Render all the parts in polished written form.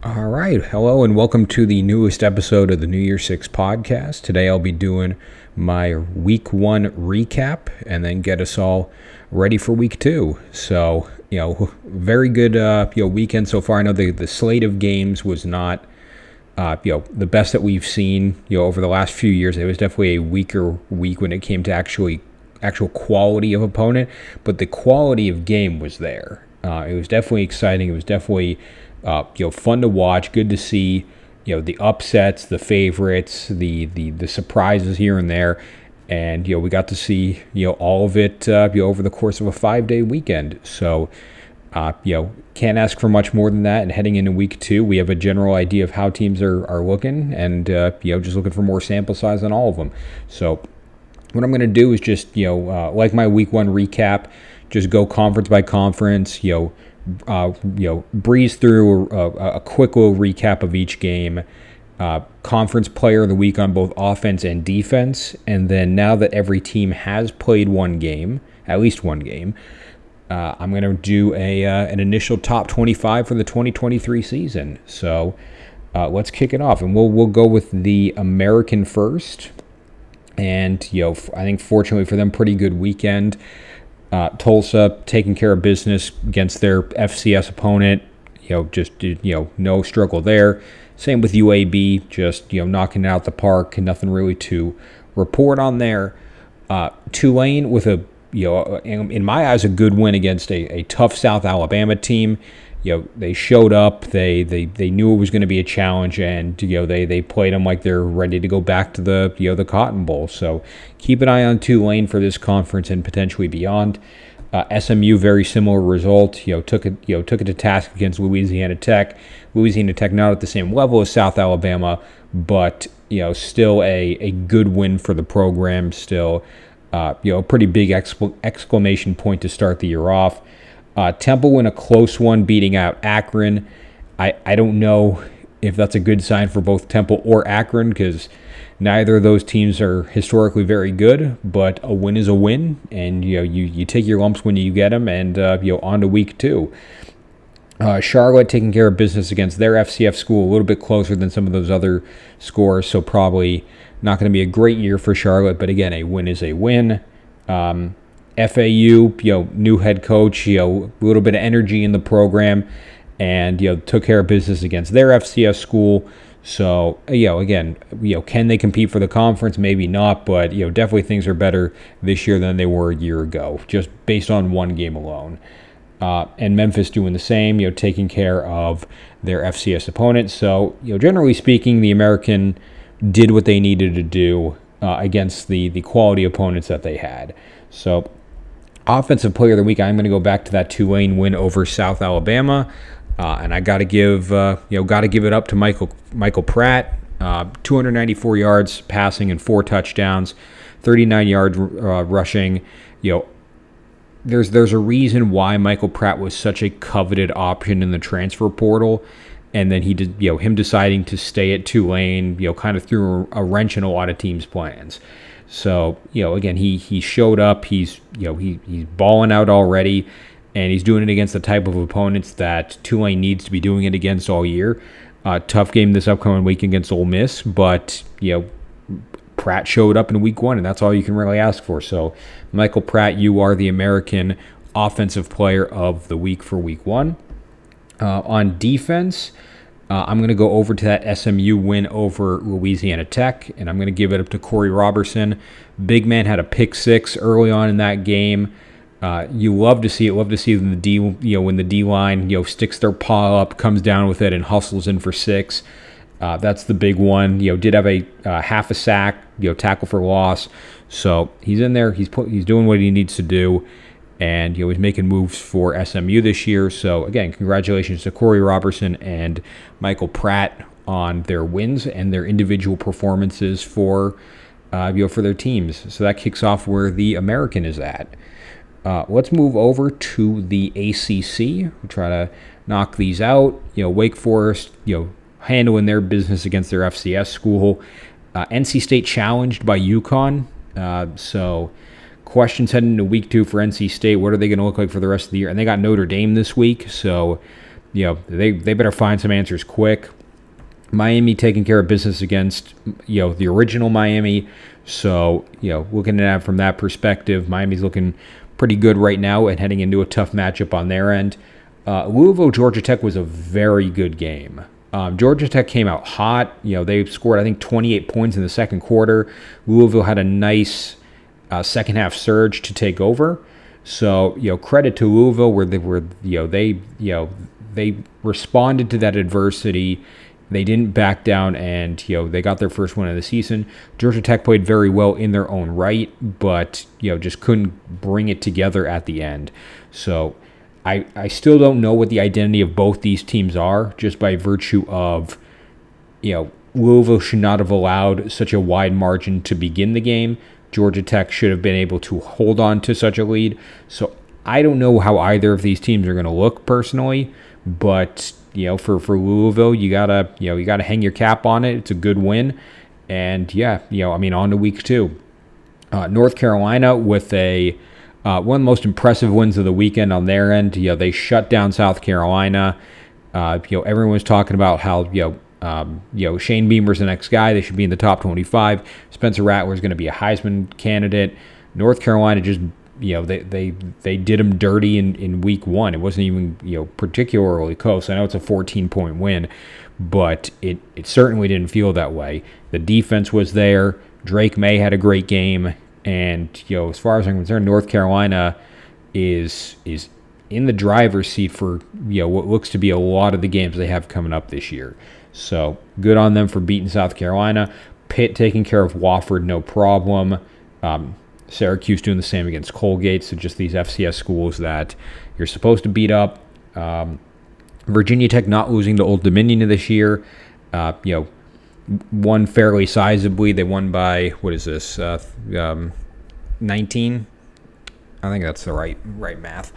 All right. Hello and welcome to the newest episode of the New Year Six podcast. Today I'll be doing my week one recap and then get us all ready for week two. So, very good weekend so far. I know the slate of games was not the best that we've seen, over the last few years. It was definitely a weaker week when it came to actual quality of opponent, but the quality of game was there. It was definitely exciting. It was definitely fun to watch. Good to see the upsets, the favorites, the surprises here and there, and we got to see all of it over the course of a 5-day weekend. So can't ask for much more than that. And heading into week two, we have a general idea of how teams are looking, and just looking for more sample size on all of them. So what I'm going to do is just like my week one recap, just go conference by conference. Breeze through a quick little recap of each game. Conference player of the week on both offense and defense, and then now that every team has played one game, at least one game, I'm going to do an initial top 25 for the 2023 season. So let's kick it off, and we'll go with the American first. And I think fortunately for them, pretty good weekend. Tulsa taking care of business against their FCS opponent. No struggle there. Same with UAB, just knocking it out the park, and nothing really to report on there. Tulane with a in my eyes a good win against a tough South Alabama team. They showed up. They knew it was going to be a challenge, and they played them like they're ready to go back to the Cotton Bowl. So keep an eye on Tulane for this conference and potentially beyond. SMU, very similar result. Took it to task against Louisiana Tech. Louisiana Tech not at the same level as South Alabama, but still a good win for the program. Still, a pretty big exclamation point to start the year off. Temple in a close one, beating out Akron. I don't know if that's a good sign for both Temple or Akron, because neither of those teams are historically very good, but a win is a win, and you take your lumps when you get them, and on to week two. Charlotte taking care of business against their FCS school, a little bit closer than some of those other scores, so probably not going to be a great year for Charlotte, but again, a win is a win. FAU, new head coach, a little bit of energy in the program, and took care of business against their FCS school. So again, can they compete for the conference? Maybe not, but definitely things are better this year than they were a year ago, just based on one game alone. And Memphis doing the same, taking care of their FCS opponents. So generally speaking, the American did what they needed to do against the quality opponents that they had. So offensive player of the week, I'm going to go back to that Tulane win over South Alabama, and I got to give it up to Michael Pratt. 294 yards passing and 4 touchdowns, 39 yards rushing. There's a reason why Michael Pratt was such a coveted option in the transfer portal, and then him deciding to stay at Tulane, kind of threw a wrench in a lot of teams' plans. So, again, he showed up. He's balling out already, and he's doing it against the type of opponents that Tulane needs to be doing it against all year. Tough game this upcoming week against Ole Miss, but, Pratt showed up in week one, and that's all you can really ask for. So, Michael Pratt, you are the American Offensive Player of the Week for week one. On defense, I'm going to go over to that SMU win over Louisiana Tech, and I'm going to give it up to Corey Robertson. Big man had a pick six early on in that game. You love to see it. Love to see when the D line sticks their paw up, comes down with it, and hustles in for 6. That's the big one. Did have a half a sack, tackle for loss. So he's in there. He's doing what he needs to do. And he's making moves for SMU this year. So again, congratulations to Corey Robertson and Michael Pratt on their wins and their individual performances for their teams. So that kicks off where the American is at. Let's move over to the ACC. We'll try to knock these out. Wake Forest, handling their business against their FCS school. NC State challenged by UConn. So questions heading into week 2 for NC State. What are they going to look like for the rest of the year? And they got Notre Dame this week, so they better find some answers quick. Miami taking care of business against, the original Miami. So, looking at it from that perspective, Miami's looking pretty good right now and heading into a tough matchup on their end. Louisville, Georgia Tech was a very good game. Georgia Tech came out hot. They scored, I think, 28 points in the second quarter. Louisville had a nice second half surge to take over. So, credit to Louisville where they responded to that adversity. They didn't back down, and they got their first win of the season. Georgia Tech played very well in their own right, but just couldn't bring it together at the end. So I still don't know what the identity of both these teams are, just by virtue of Louisville should not have allowed such a wide margin to begin the game. Georgia Tech should have been able to hold on to such a lead. So I don't know how either of these teams are going to look personally, but for Louisville, you gotta hang your cap on it. It's a good win, and on to week 2. North Carolina with one of the most impressive wins of the weekend on their end. They shut down South Carolina. Everyone was talking about how Shane Beamer's the next guy. They should be in the top 25. Spencer Rattler is going to be a Heisman candidate. North Carolina just they did them dirty in week 1. It wasn't even particularly close. I know it's a 14-point win, but it certainly didn't feel that way. The defense was there. Drake May had a great game, and as far as I'm concerned, North Carolina is in the driver's seat for what looks to be a lot of the games they have coming up this year. So good on them for beating South Carolina. Pitt taking care of Wofford, no problem. Syracuse doing the same against Colgate. So just these FCS schools that you're supposed to beat up. Virginia Tech not losing to Old Dominion this year. Won fairly sizably. They won by, 19? I think that's the right math.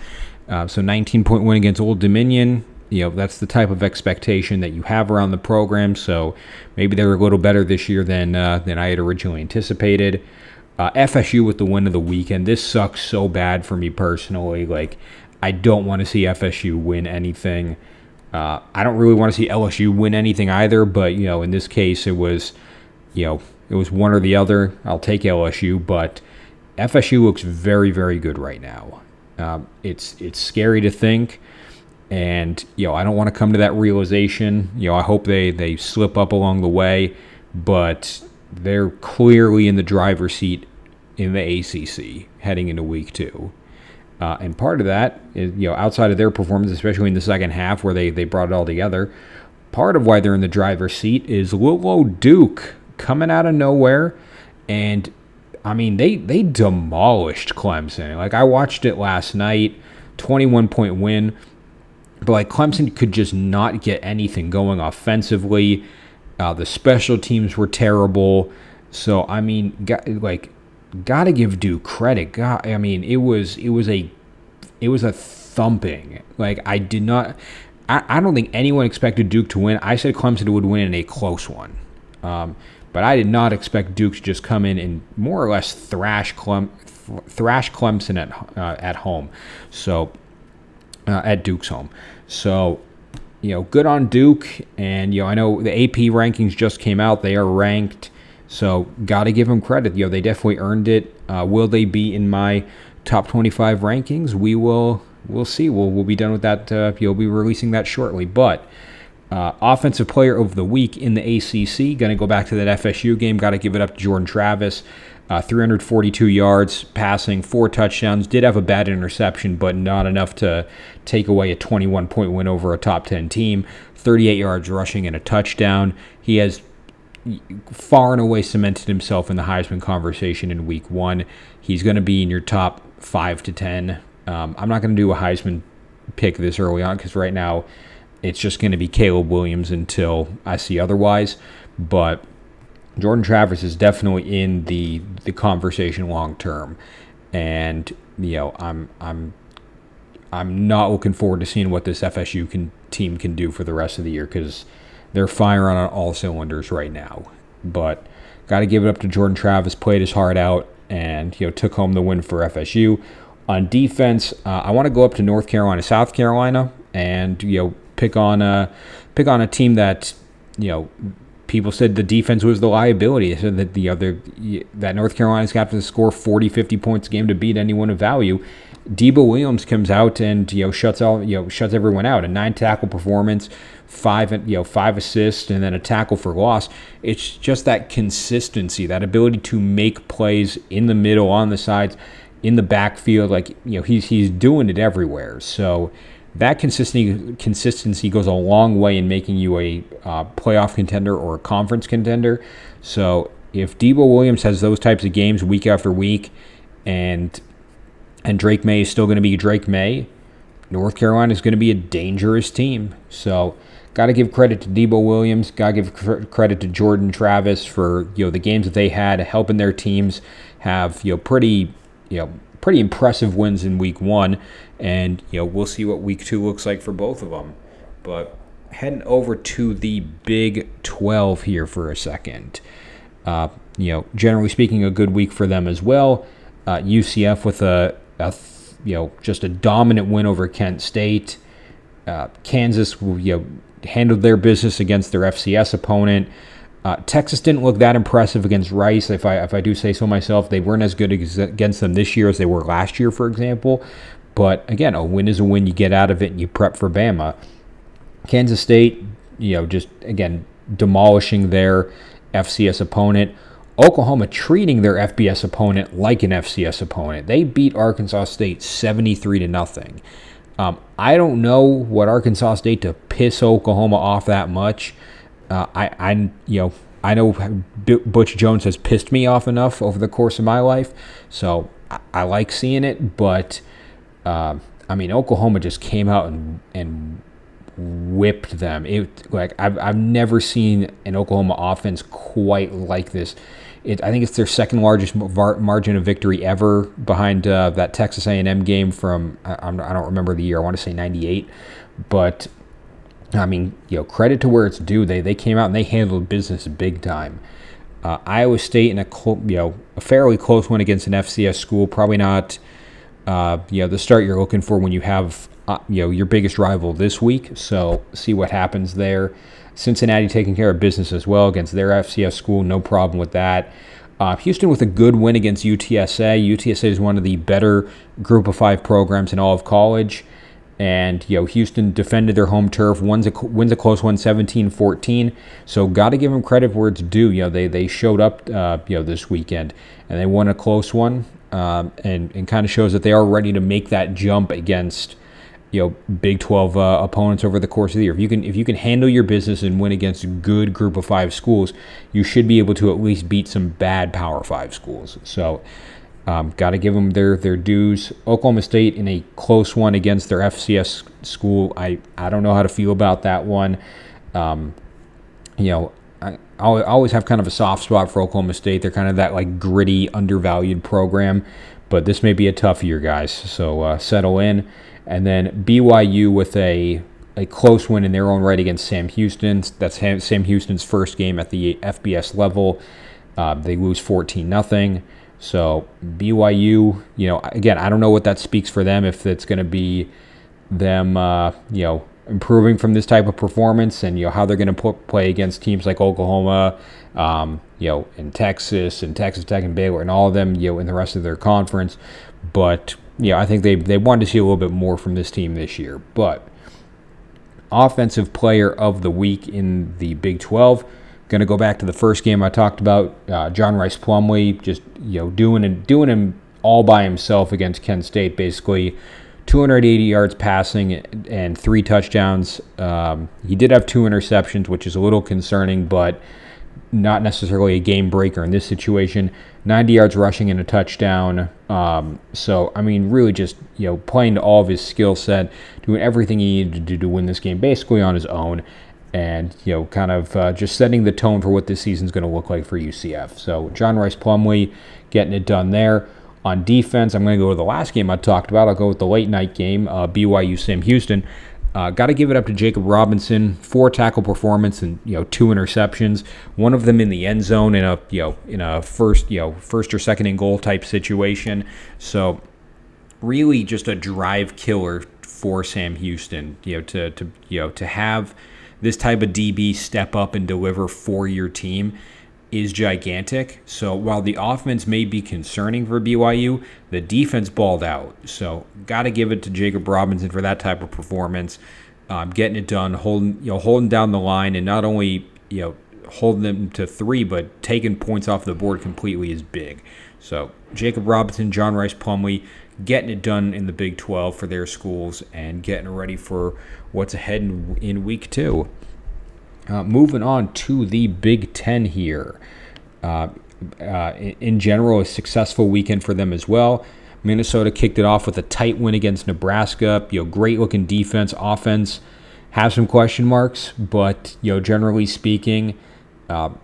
So 19-point win against Old Dominion. That's the type of expectation that you have around the program. So maybe they're a little better this year than I had originally anticipated. FSU with the win of the weekend. This sucks so bad for me personally. Like, I don't want to see FSU win anything. I don't really want to see LSU win anything either. But in this case, it was one or the other. I'll take LSU, but FSU looks very, very good right now. It's scary to think, and I don't want to come to that realization. I hope they slip up along the way, but they're clearly in the driver's seat in the ACC heading into week 2. And part of that is, outside of their performance, especially in the second half where they brought it all together, part of why they're in the driver's seat is little Duke coming out of nowhere. And, they demolished Clemson. Like, I watched it last night, 21-point win. But, Clemson could just not get anything going offensively. The special teams were terrible. So, gotta give Duke credit. It was a thumping. Like, I don't think anyone expected Duke to win. I said Clemson would win in a close one. But I did not expect Duke to just come in and more or less thrash Clemson at home. So, at Duke's home. So, good on Duke. And, I know the AP rankings just came out. They are ranked. So, got to give them credit. They definitely earned it. Will they be in my top 25 rankings? We'll see. We'll be done with that. You'll be releasing that shortly. But offensive player of the week in the ACC. Going to go back to that FSU game. Got to give it up to Jordan Travis. 342 yards passing, 4 touchdowns. Did have a bad interception, but not enough to take away a 21-point win over a top 10 team. 38 yards rushing and a touchdown. He has far and away cemented himself in the Heisman conversation in week 1. He's going to be in your top 5 to 10. I'm not going to do a Heisman pick this early on because right now it's just going to be Caleb Williams until I see otherwise. But Jordan Travis is definitely in the conversation long term, and I'm not looking forward to seeing what this FSU team can do for the rest of the year because they're firing on all cylinders right now. But got to give it up to Jordan Travis. Played his heart out and took home the win for FSU. On defense, I want to go up to North Carolina, South Carolina, and pick on a team that people said the defense was the liability. They said that that North Carolina's got to score 40, 50 points a game to beat anyone of value. Debo Williams comes out and shuts everyone out. A 9-tackle performance, 5 assists, and then a tackle for loss. It's just that consistency, that ability to make plays in the middle, on the sides, in the backfield. He's doing it everywhere. So that consistency goes a long way in making you a playoff contender or a conference contender. So if Debo Williams has those types of games week after week, and Drake May is still going to be Drake May, North Carolina is going to be a dangerous team. So got to give credit to Debo Williams. Got to give credit to Jordan Travis for the games that they had, helping their teams have pretty impressive wins in week 1, and we'll see what week 2 looks like for both of them. But heading over to the Big 12 here for a second. Generally speaking, a good week for them as well. UCF with just a dominant win over Kent State. Kansas handled their business against their FCS opponent. Texas didn't look that impressive against Rice, if I do say so myself. They weren't as good against them this year as they were last year, for example. But again, a win is a win. You get out of it and you prep for Bama. Kansas State, just again demolishing their FCS opponent. Oklahoma treating their FBS opponent like an FCS opponent. They beat Arkansas State 73-0. I don't know what Arkansas State to piss Oklahoma off that much. I know Butch Jones has pissed me off enough over the course of my life, so I like seeing it. But Oklahoma just came out and whipped them. I've never seen an Oklahoma offense quite like this. I think it's their second largest margin of victory ever, behind that Texas A&M game from I don't remember the year. I want to say '98, but credit to where it's due. They came out and they handled business big time. Iowa State in a fairly close one against an FCS school. Probably not the start you're looking for when you have your biggest rival this week. So see what happens there. Cincinnati taking care of business as well against their FCS school. No problem with that. Houston with a good win against UTSA. UTSA is one of the better Group of 5 programs in all of college. And, Houston defended their home turf, wins a close one, 17-14. So got to give them credit where it's due. They showed up, this weekend, and they won a close one, and kind of shows that they are ready to make that jump against, Big 12 opponents over the course of the year. If you can handle your business and win against good Group of 5 schools, you should be able to at least beat some bad Power 5 schools. So got to give them their dues. Oklahoma State in a close one against their FCS school. I don't know how to feel about that one. I always have kind of a soft spot for Oklahoma State. They're kind of that gritty, undervalued program. But this may be a tough year, guys. So settle in. And then BYU with a close win in their own right against Sam Houston. That's Sam Houston's first game at the FBS level. They lose 14-0. So BYU, again, I don't know what that speaks for them, if it's going to be them, improving from this type of performance, and how they're going to play against teams like Oklahoma, and Texas Tech and Baylor and all of them, in the rest of their conference. But I think they wanted to see a little bit more from this team this year. But offensive player of the week in the Big 12. Going to go back to the first game I talked about. John Rice Plumlee just doing him all by himself against Kent State. Basically, 280 yards passing and 3 touchdowns. He did have 2 interceptions, which is a little concerning, but not necessarily a game breaker in this situation. 90 yards rushing and a touchdown. So really just playing to all of his skill set, doing everything he needed to do to win this game, basically on his own. And, kind of just setting the tone for what this season's going to look like for UCF. So John Rice Plumlee getting it done there. On defense, I'm going to go to the last game I talked about. I'll go with the late night game, BYU Sam Houston. Got to give it up to Jacob Robinson, 4 tackle performance and 2 interceptions. One of them in the end zone in a first or second and goal type situation. So really just a drive killer for Sam Houston. To have this type of DB step up and deliver for your team is gigantic. So while the offense may be concerning for BYU, the defense balled out. So got to give it to Jacob Robinson for that type of performance, getting it done, holding down the line, and not only holding them to 3, but taking points off the board completely is big. So Jacob Robinson, John Rice Plumlee, getting it done in the Big 12 for their schools and getting ready for what's ahead in Week 2. Moving on to the Big 10 here. In general, a successful weekend for them as well. Minnesota kicked it off with a tight win against Nebraska. Great looking defense, offense have some question marks, but generally speaking,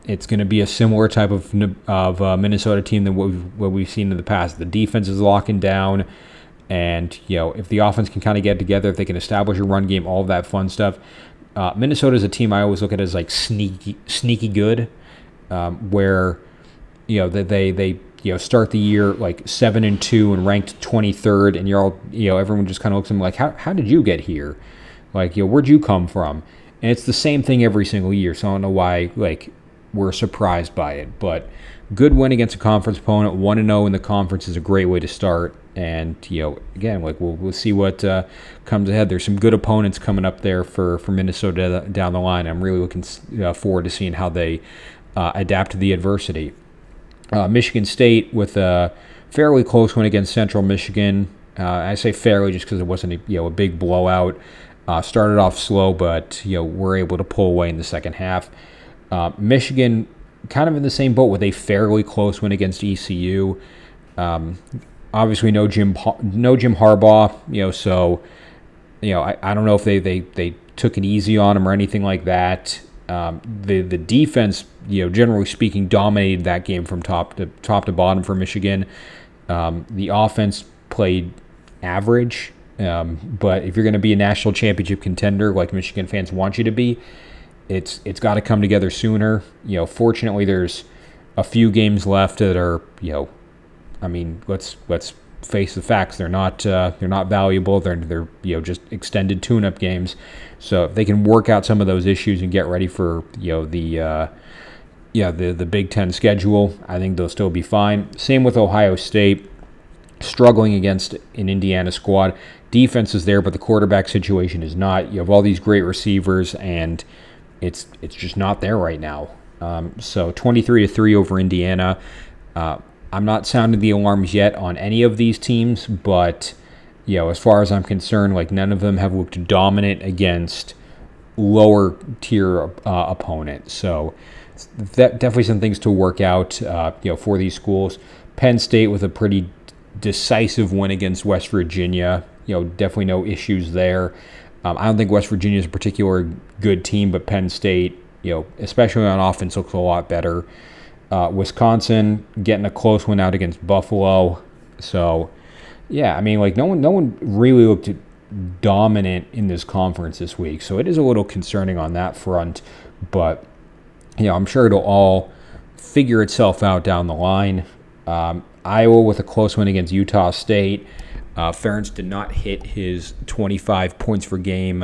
it's going to be a similar type of Minnesota team than what we've seen in the past. The defense is locking down, and if the offense can kind of get together, if they can establish a run game, all of that fun stuff. Minnesota is a team I always look at as like sneaky good, where they start the year like 7-2 and ranked 23rd, and you're all everyone just kind of looks at them like, how did you get here? Like where'd you come from? And it's the same thing every single year, so I don't know why we're surprised by it. But good win against a conference opponent, 1-0 in the conference is a great way to start. And again, we'll see what comes ahead. There's some good opponents coming up there for Minnesota down the line. I'm really looking forward to seeing how they adapt to the adversity. Michigan State with a fairly close one against Central Michigan. I say fairly just because it wasn't a big blowout. Started off slow, but were able to pull away in the second half. Michigan kind of in the same boat with a fairly close win against ECU. Obviously, no Jim Harbaugh. So I don't know if they took it easy on him or anything like that. The defense, generally speaking, dominated that game from top to bottom for Michigan. The offense played average, but if you're going to be a national championship contender like Michigan fans want you to be, it's got to come together sooner. Fortunately, there's a few games left that are let's face the facts. They're not valuable. They're just extended tune-up games. So if they can work out some of those issues and get ready for the Big Ten schedule, I think they'll still be fine. Same with Ohio State, struggling against an Indiana squad. Defense is there, but the quarterback situation is not. You have all these great receivers, and it's just not there right now. So 23-3 over Indiana. I'm not sounding the alarms yet on any of these teams, but as far as I'm concerned, none of them have looked dominant against lower tier opponents. So definitely some things to work out, for these schools. Penn State with a pretty decisive win against West Virginia. Definitely no issues there. I don't think West Virginia is a particular good team, but Penn State, especially on offense, looks a lot better. Wisconsin getting a close one out against Buffalo. So, yeah, no one really looked dominant in this conference this week. So it is a little concerning on that front. But, I'm sure it'll all figure itself out down the line. Iowa with a close win against Utah State. Ferentz did not hit his 25 points per game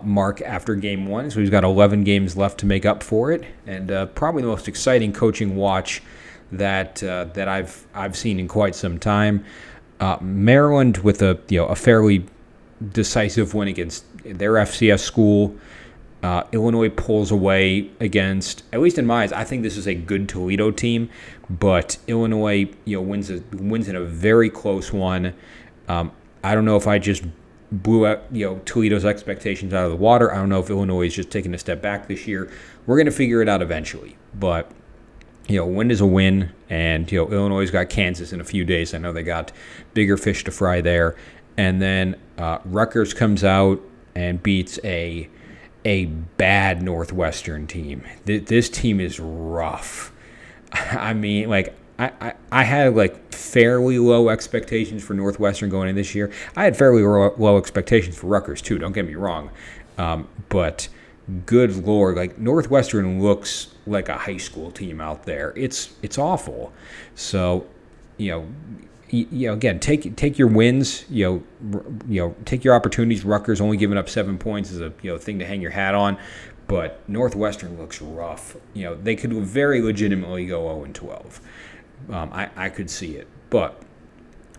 mark after game 1, so he's got 11 games left to make up for it, and probably the most exciting coaching watch that I've seen in quite some time. Maryland with a fairly decisive win against their FCS school. Illinois pulls away against, at least in my eyes, I think this is a good Toledo team, but Illinois wins in a very close one. I don't know if I just blew out Toledo's expectations out of the water. I don't know if Illinois is just taking a step back this year. We're going to figure it out eventually, but win is a win, and Illinois got Kansas in a few days. I know they got bigger fish to fry there, and then Rutgers comes out and beats a bad Northwestern team. This team is rough. I had fairly low expectations for Northwestern going in this year. I had fairly low expectations for Rutgers too, don't get me wrong. But good Lord, Northwestern looks like a high school team out there. It's awful. So, again, take your wins. Take your opportunities. Rutgers only giving up 7 points is a thing to hang your hat on, but Northwestern looks rough. They could very legitimately go 0-12. I could see it, but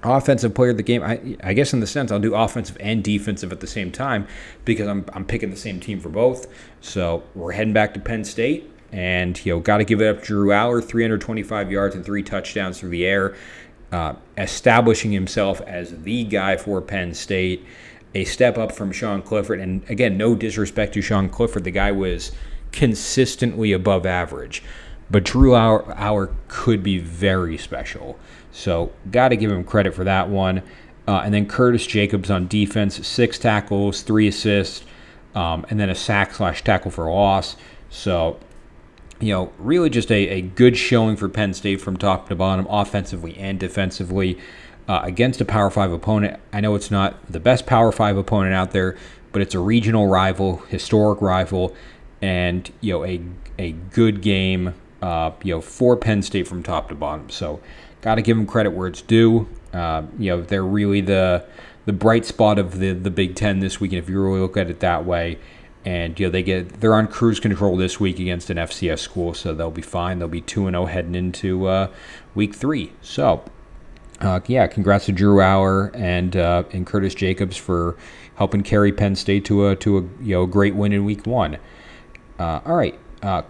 offensive player of the game, I guess in the sense I'll do offensive and defensive at the same time because I'm picking the same team for both. So we're heading back to Penn State, and got to give it up to Drew Aller, 325 yards and 3 touchdowns through the air, establishing himself as the guy for Penn State. A step up from Sean Clifford, and again, no disrespect to Sean Clifford, the guy was consistently above average, but Drew Aller could be very special. So got to give him credit for that one. And then Curtis Jacobs on defense, 6 tackles, 3 assists, and then a sack/tackle for loss. So, really just a good showing for Penn State from top to bottom, offensively and defensively, against a Power 5 opponent. I know it's not the best Power 5 opponent out there, but it's a regional rival, historic rival, and, a good game, for Penn State from top to bottom. So, got to give them credit where it's due. They're really the bright spot of the Big Ten this week, and if you really look at it that way. And they're on cruise control this week against an FCS school, so they'll be fine. They'll be 2-0 heading into week 3. So, congrats to Drew Aller and Curtis Jacobs for helping carry Penn State to a great win in week 1. All right,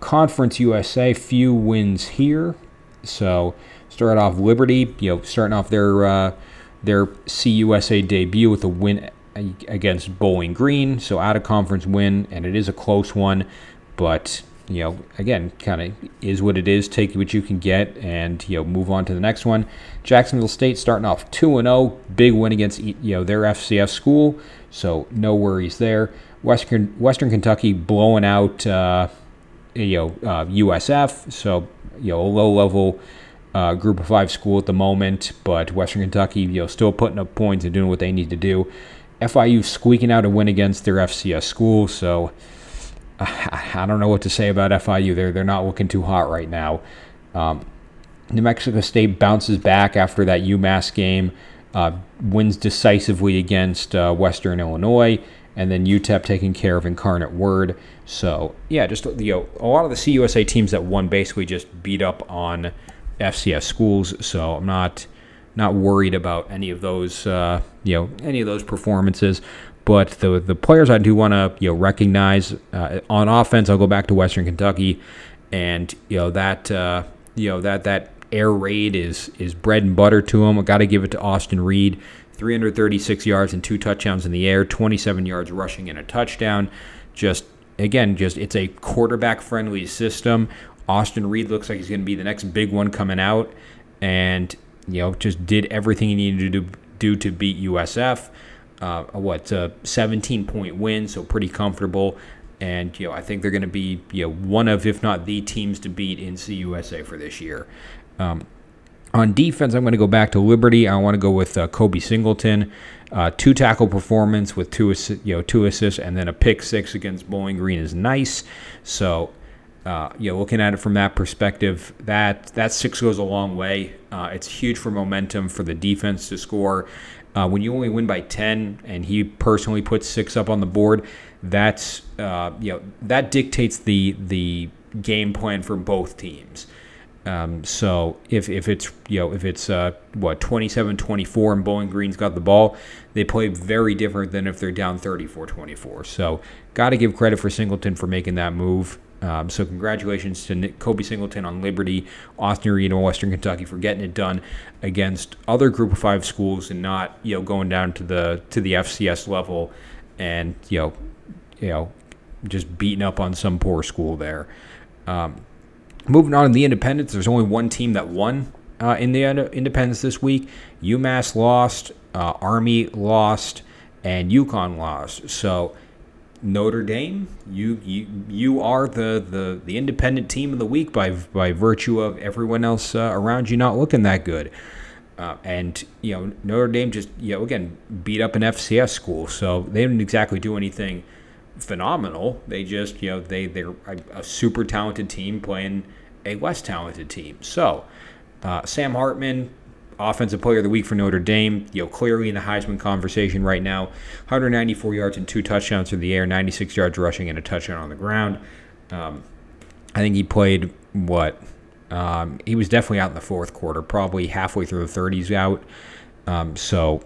Conference USA, few wins here. So. Started off Liberty, starting off their CUSA debut with a win against Bowling Green, so out of conference win, and it is a close one, but again, kind of is what it is. Take what you can get, and move on to the next one. Jacksonville State starting off 2-0, big win against their FCS school, so no worries there. Western Kentucky blowing out USF, so a low level. Group of 5 school at the moment, but Western Kentucky, still putting up points and doing what they need to do. FIU squeaking out a win against their FCS school, so I don't know what to say about FIU. They're not looking too hot right now. New Mexico State bounces back after that UMass game, wins decisively against Western Illinois, and then UTEP taking care of Incarnate Word. So just a lot of the CUSA teams that won basically just beat up on FCS schools, so I'm not worried about any of those performances. But the players I do want to recognize on offense, I'll go back to Western Kentucky, and that air raid is bread and butter to them. I got to give it to Austin Reed, 336 yards and 2 touchdowns in the air, 27 yards rushing and a touchdown. It's a quarterback friendly system. Austin Reed looks like he's going to be the next big one coming out, and just did everything he needed to do to beat USF. A 17-point win, so pretty comfortable. And I think they're going to be one of, if not the teams to beat in CUSA for this year. On defense, I'm going to go back to Liberty. I want to go with Kobe Singleton, 2 tackle performance with 2 assists, and then a pick 6 against Bowling Green is nice. So. Looking at it from that perspective, that 6 goes a long way. It's huge for momentum for the defense to score. When you only win by 10 and he personally puts 6 up on the board, that dictates the game plan for both teams. So if it's 27-24 and Bowling Green's got the ball, they play very different than if they're down 34-24. So got to give credit for Singleton for making that move. So congratulations to Kobe Singleton on Liberty, Austin Reed, and Western Kentucky for getting it done against other Group of 5 schools and not going down to the FCS level and just beating up on some poor school there. Moving on to the Independents, there's only one team that won in the Independents this week. UMass lost, Army lost, and UConn lost. So. Notre Dame, you are the independent team of the week by virtue of everyone else around you not looking that good, and Notre Dame just again beat up an FCS school, so they didn't exactly do anything phenomenal. They just they're a super talented team playing a less talented team. So Sam Hartman, Offensive Player of the Week for Notre Dame, clearly in the Heisman conversation right now. 194 yards and 2 touchdowns through the air, 96 yards rushing and a touchdown on the ground. I think he played he was definitely out in the fourth quarter, probably halfway through the third he's out. So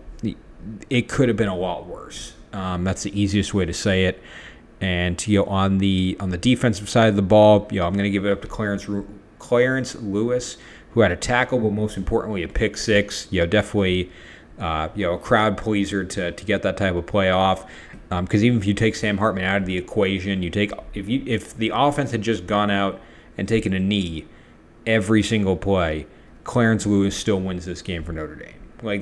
it could have been a lot worse. That's the easiest way to say it. And on the defensive side of the ball, I'm going to give it up to Clarence Lewis, who had a tackle, but most importantly a pick six. Definitely a crowd pleaser to get that type of play off. Because even if you take Sam Hartman out of the equation, if the offense had just gone out and taken a knee every single play, Clarence Lewis still wins this game for Notre Dame.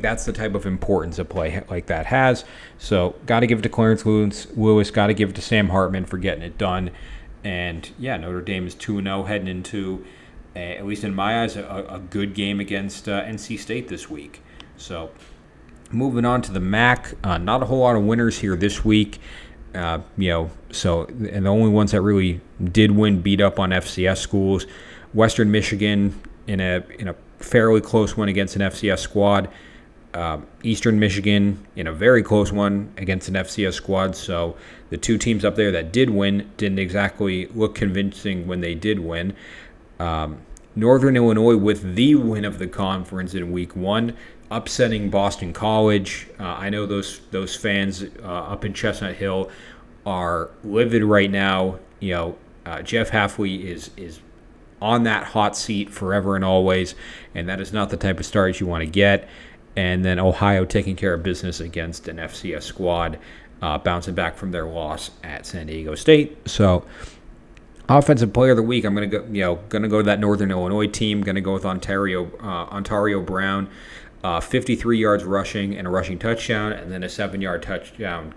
That's the type of importance a play like that has. So, got to give it to Clarence Lewis, got to give it to Sam Hartman for getting it done. And, Notre Dame is 2-0 heading into, at least in my eyes, a good game against NC State this week. So, moving on to the MAC, not a whole lot of winners here this week. And the only ones that really did win beat up on FCS schools. Western Michigan in a fairly close one against an FCS squad. Eastern Michigan in a very close one against an FCS squad. So the two teams up there that did win didn't exactly look convincing when they did win. Northern Illinois with the win of the conference in week 1, upsetting Boston College. I know those fans up in Chestnut Hill are livid right now. Jeff Hafley is on that hot seat forever and always, and that is not the type of start you want to get. And then Ohio taking care of business against an FCS squad, bouncing back from their loss at San Diego State. So, offensive player of the week, I'm going to go to that Northern Illinois team. Going to go with Ontario Brown, 53 yards rushing and a rushing touchdown, and then a 7-yard touchdown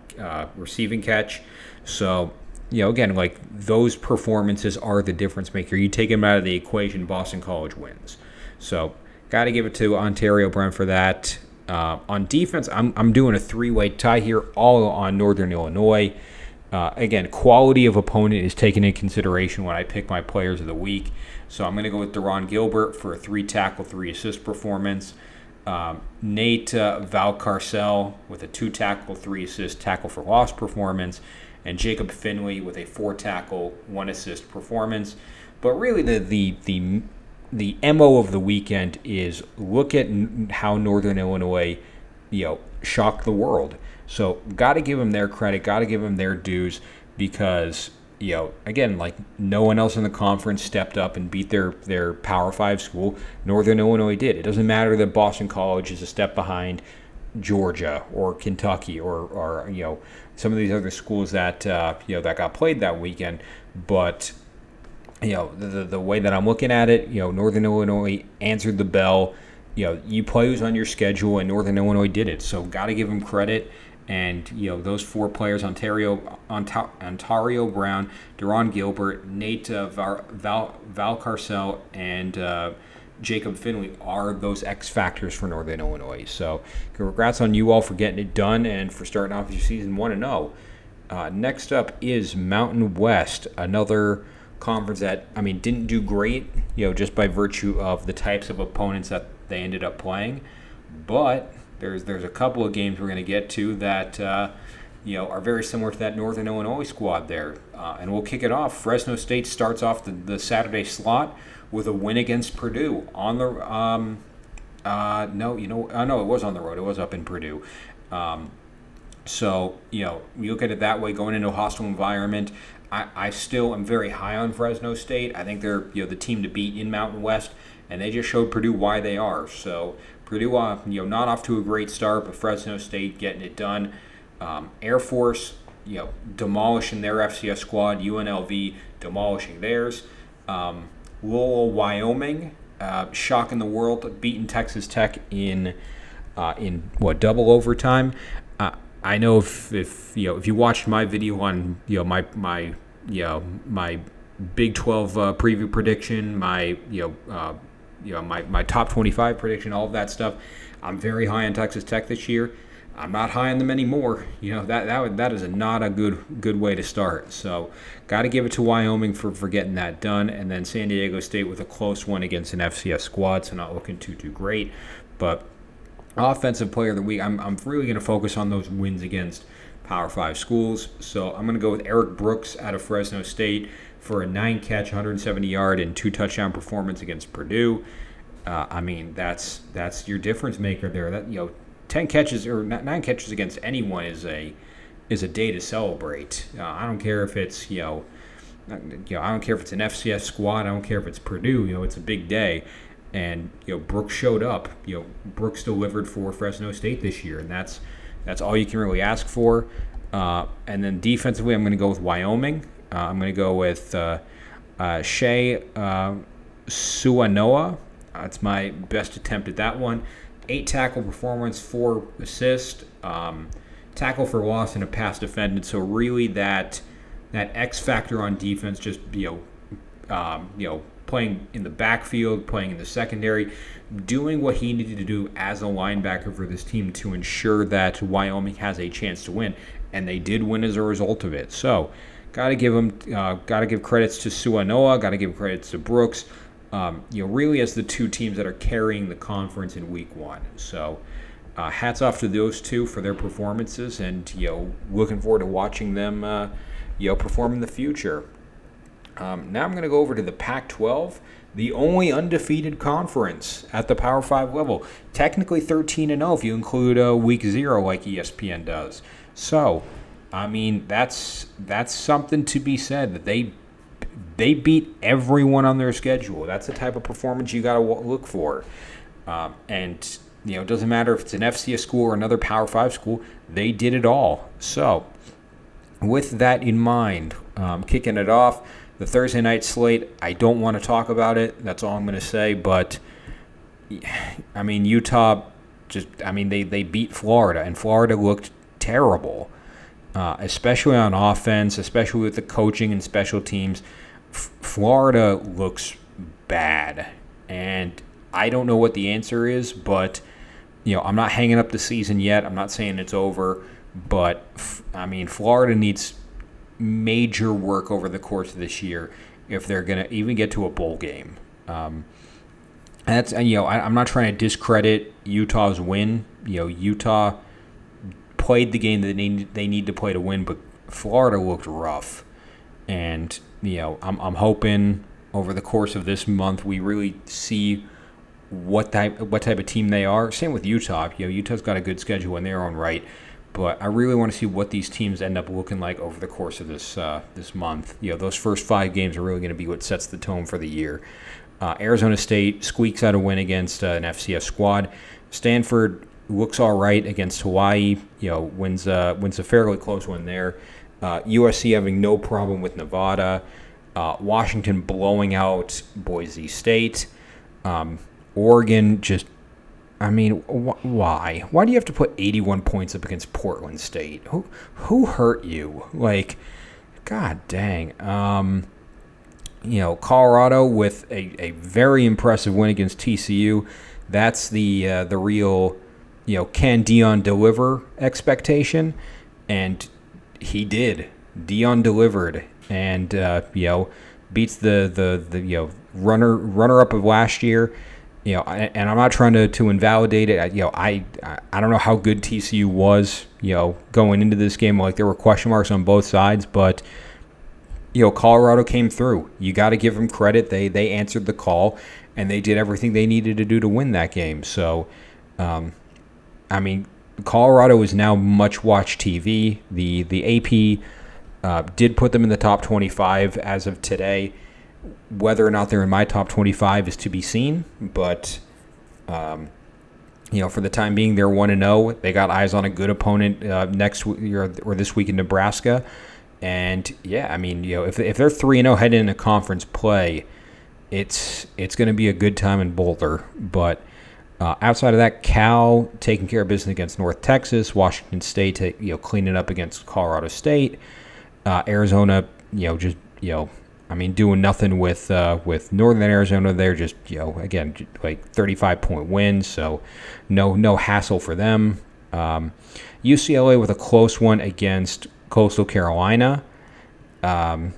receiving catch. So, again, those performances are the difference maker. You take them out of the equation, Boston College wins. So, got to give it to Ontario Brown for that. On defense, I'm doing a 3-way tie here, all on Northern Illinois. Again, quality of opponent is taken into consideration when I pick my players of the week. So I'm going to go with Deron Gilbert for a 3-tackle, 3-assist performance. Nate Valcarcel with a 2-tackle, 3-assist, tackle for loss performance. And Jacob Finley with a 4-tackle, 1-assist performance. But really the MO of the weekend is look at how Northern Illinois, shocked the world. So got to give them their credit, got to give them their dues because, again, no one else in the conference stepped up and beat their Power 5 school. Northern Illinois did. It doesn't matter that Boston College is a step behind Georgia or Kentucky or some of these other schools that that got played that weekend, but the way that I'm looking at it, Northern Illinois answered the bell. You play who's on your schedule, and Northern Illinois did it. So got to give them credit. And those 4 players: Ontario Brown, Deron Gilbert, Nate Valcarcel, and Jacob Finley are those X factors for Northern Illinois. So congrats on you all for getting it done and for starting off your season 1-0. Next up is Mountain West, another conference that didn't do great, just by virtue of the types of opponents that they ended up playing. But there's a couple of games we're going to get to that are very similar to that Northern Illinois squad there. And we'll kick it off. Fresno State starts off the Saturday slot with a win against Purdue on the it was on the road. It was up in Purdue. So you look at it that way, going into a hostile environment. I still am very high on Fresno State. I think they're the team to beat in Mountain West, and they just showed Purdue why they are. So Purdue, not off to a great start, but Fresno State getting it done. Air Force, demolishing their FCS squad. UNLV demolishing theirs. Lowell, Wyoming, shocking the world, beating Texas Tech in double overtime. I know if you watched my video on my Big 12 preview prediction, my top 25 prediction, all of that stuff, I'm very high on Texas Tech this year. I'm not high on them anymore. That is not a good way to start. So got to give it to Wyoming for getting that done, and then San Diego State with a close one against an FCS squad, so not looking too great. But offensive player of the week, I'm really going to focus on those wins against Power 5 schools. So I'm going to go with Eric Brooks out of Fresno State for a 9-catch, 170-yard, and 2-touchdown performance against Purdue. I mean, that's your difference maker there. That 10 catches or 9 catches against anyone is a day to celebrate. I don't care if it's I don't care if it's an FCS squad. I don't care if it's Purdue. It's a big day, and Brooks showed up. Brooks delivered for Fresno State this year, and that's all you can really ask for. And then defensively, I'm going to go with Wyoming. I'm going to go with Shea Suanoa. It's my best attempt at that one. 8 tackle performance, 4 assist, tackle for loss, and a pass defended. So really, that X factor on defense, just playing in the backfield, playing in the secondary, doing what he needed to do as a linebacker for this team to ensure that Wyoming has a chance to win, and they did win as a result of it. So, got to give credits to Suanoa, got to give credits to Brooks. Really as the two teams that are carrying the conference in week 1. So hats off to those two for their performances, and looking forward to watching them perform in the future. Now I'm going to go over to the Pac-12, the only undefeated conference at the Power 5 level. Technically 13-0 if you include week 0 like ESPN does. So, I mean, that's something to be said, that they beat everyone on their schedule. That's the type of performance you got to look for. And it doesn't matter if it's an FCS school or another Power 5 school. They did it all. So, with that in mind, kicking it off, the Thursday night slate, I don't want to talk about it. That's all I'm going to say. But, I mean, Utah they beat Florida, and Florida looked terrible, especially on offense, especially with the coaching and special teams. Florida looks bad, and I don't know what the answer is, but I'm not hanging up the season yet. I'm not saying it's over, but I mean, Florida needs major work over the course of this year if they're going to even get to a bowl game. I'm not trying to discredit Utah's win. Utah played the game that they need to play to win, but Florida looked rough. And I'm hoping over the course of this month we really see what type of team they are. Same with Utah. Utah's got a good schedule in their own right, but I really want to see what these teams end up looking like over the course of this month. Those first 5 games are really going to be what sets the tone for the year. Arizona State squeaks out a win against an FCS squad. Stanford looks all right against Hawaii. Wins a fairly close one there. USC having no problem with Nevada. Washington blowing out Boise State. Oregon just, I mean, why? Why do you have to put 81 points up against Portland State? Who hurt you? Like, god dang. Colorado with a very impressive win against TCU. That's the real, can Deion deliver expectation? And he did. Deion delivered, and beats the runner up of last year. And I'm not trying to invalidate it. I don't know how good TCU was. Going into this game, like there were question marks on both sides, but Colorado came through. You got to give them credit. They answered the call, and they did everything they needed to do to win that game. So, I mean, Colorado is now much-watched TV. The AP did put them in the top 25 as of today. Whether or not they're in my top 25 is to be seen. But, for the time being, they're 1-0. They got eyes on a good opponent next week or this week in Nebraska. And, yeah, I mean, if they're 3-0 heading into conference play, it's going to be a good time in Boulder. But outside of that, Cal taking care of business against North Texas, Washington State cleaning up against Colorado State, Arizona doing nothing with Northern Arizona. They're just again like 35-point wins, so no hassle for them. UCLA with a close one against Coastal Carolina. Only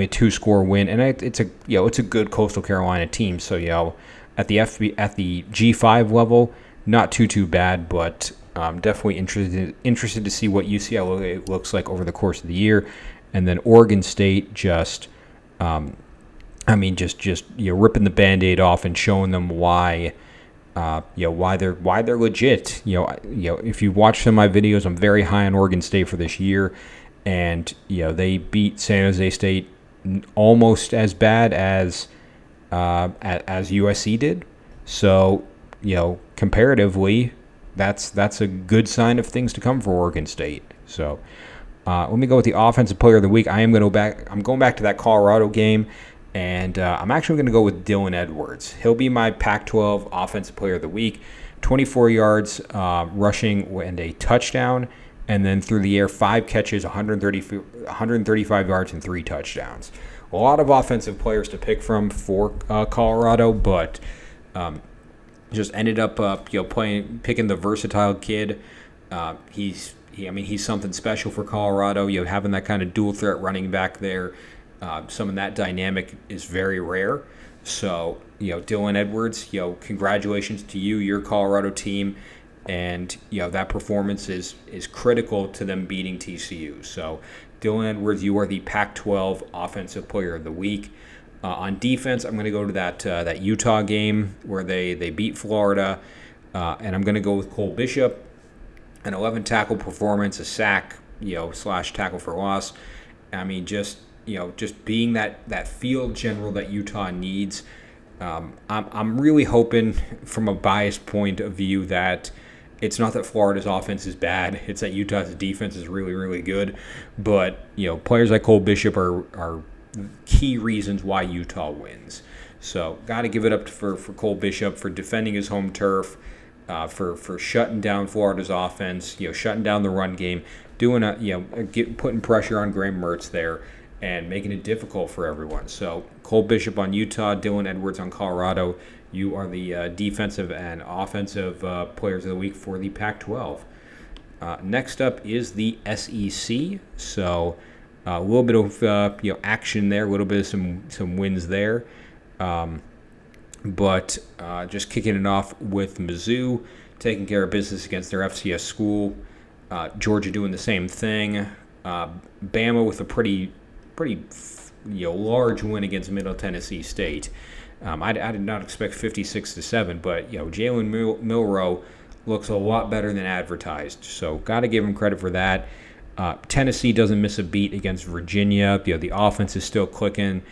a 2-score win, and it's a good Coastal Carolina team. So at the G5 level, not too bad, but definitely interested to see what UCLA looks like over the course of the year. And then Oregon State just, just ripping the Band-Aid off and showing them why. Why they're legit. If you watch some of my videos, I'm very high on Oregon State for this year, and they beat San Jose State almost as bad as USC did. So comparatively, that's a good sign of things to come for Oregon State. So let me go with the Offensive Player of the Week. I'm going back to that Colorado game. And I'm actually going to go with Dylan Edwards. He'll be my Pac-12 Offensive Player of the Week. 24 yards rushing and a touchdown. And then through the air, 5 catches, 135 yards, and 3 touchdowns. A lot of offensive players to pick from for Colorado, but just ended up picking the versatile kid. He's something special for Colorado. Having that kind of dual threat running back there. Some of that dynamic is very rare. So, Dylan Edwards, congratulations to you, your Colorado team. And, that performance is critical to them beating TCU. So, Dylan Edwards, you are the Pac-12 Offensive Player of the Week. On defense, I'm going to go to that Utah game where they beat Florida. And I'm going to go with Cole Bishop. An 11 tackle performance, a sack, / tackle for loss. Just being that field general that Utah needs. I'm really hoping from a biased point of view that it's not that Florida's offense is bad. It's that Utah's defense is really, really good. But, players like Cole Bishop are key reasons why Utah wins. So got to give it up for Cole Bishop for defending his home turf, for shutting down Florida's offense, shutting down the run game, putting pressure on Graham Mertz there, and making it difficult for everyone. So Cole Bishop on Utah, Dylan Edwards on Colorado. You are the defensive and offensive players of the week for the Pac-12. Next up is the SEC. So a little bit of action there, a little bit of some wins there. But just kicking it off with Mizzou taking care of business against their FCS school. Georgia doing the same thing. Bama with a pretty large win against Middle Tennessee State. I did not expect 56-7, but Jalen Milroe looks a lot better than advertised. So got to give him credit for that. Tennessee doesn't miss a beat against Virginia. The offense is still clicking.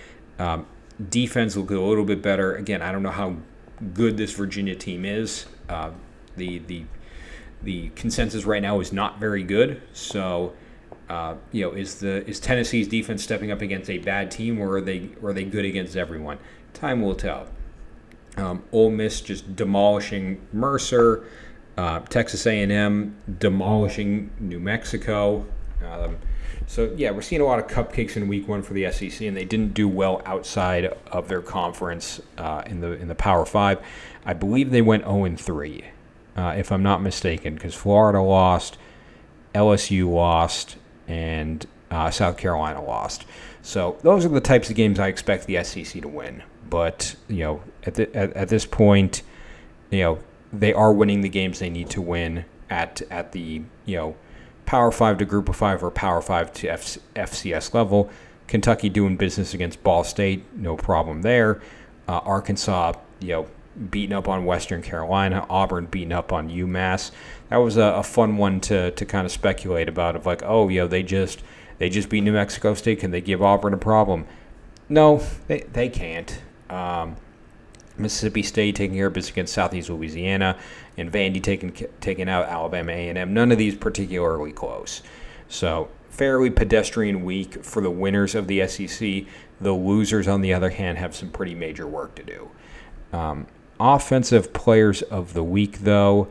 Defense looked a little bit better. Again, I don't know how good this Virginia team is. The consensus right now is not very good. So. Is Tennessee's defense stepping up against a bad team, or are they good against everyone? Time will tell. Ole Miss just demolishing Mercer, Texas A&M demolishing New Mexico. We're seeing a lot of cupcakes in Week 1 for the SEC, and they didn't do well outside of their conference in the Power 5. I believe they went 0-3, if I'm not mistaken, because Florida lost, LSU lost, and South Carolina lost. So those are the types of games I expect the SEC to win. But at this point, they are winning the games they need to win at the Power 5 to Group of 5 or Power 5 to FCS level. Kentucky doing business against Ball State, no problem there. Arkansas, beating up on Western Carolina. Auburn beating up on UMass. That was a fun one to kind of speculate about. Of like, they just beat New Mexico State. Can they give Auburn a problem? No, they can't. Mississippi State taking care of business against Southeast Louisiana, and Vandy taking out Alabama A&M. None of these particularly close. So fairly pedestrian week for the winners of the SEC. The losers, on the other hand, have some pretty major work to do. Offensive players of the week, though.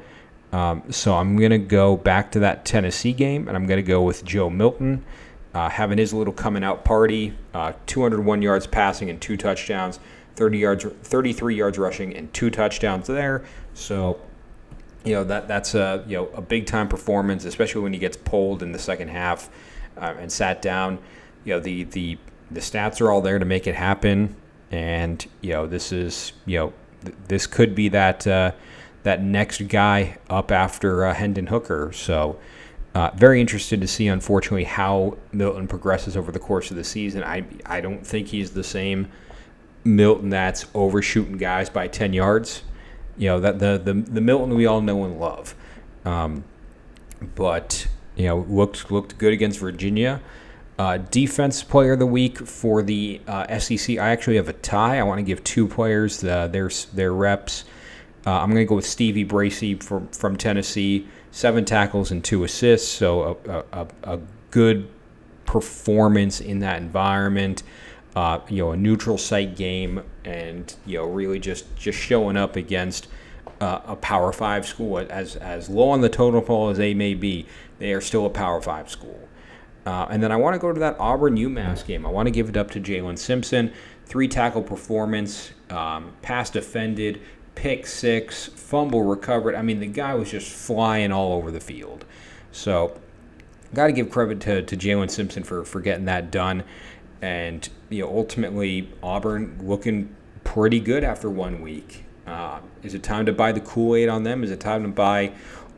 So I'm going to go back to that Tennessee game, and I'm going to go with Joe Milton, having his little coming out party, 201 yards passing and 2 touchdowns, 33 yards rushing and 2 touchdowns there. So, that's a big time performance, especially when he gets pulled in the second half and sat down. The stats are all there to make it happen, and this is this could be that that next guy up after Hendon Hooker. So very interested to see, unfortunately, how Milton progresses over the course of the season. I don't think he's the same Milton that's overshooting guys by 10 yards. That the Milton we all know and love. But looked good against Virginia. Defense player of the week for the SEC. I actually have a tie. I want to give two players their reps. I'm going to go with Stevie Bracey from Tennessee. 7 tackles and 2 assists. So a good performance in that environment. A neutral site game, and really just showing up against a Power 5 school. As low on the totem pole as they may be, they are still a Power 5 school. And then I want to go to that Auburn-UMass game. I want to give it up to Jalen Simpson. 3 tackle performance, pass defended, pick 6, fumble recovered. I mean, the guy was just flying all over the field. So got to give credit to Jalen Simpson for getting that done. And ultimately, Auburn looking pretty good after 1 week. Is it time to buy the Kool-Aid on them? Is it time to buy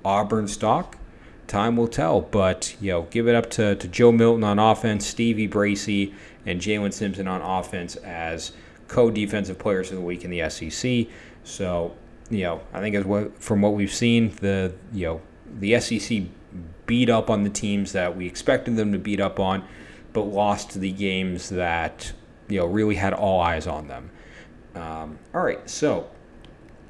Auburn stock? Time will tell. But give it up to Joe Milton on offense, Stevie Bracey, and Jalen Simpson on offense as co-defensive players of the week in the SEC. So I think from what we've seen, the SEC beat up on the teams that we expected them to beat up on, but lost the games that really had all eyes on them. All right, so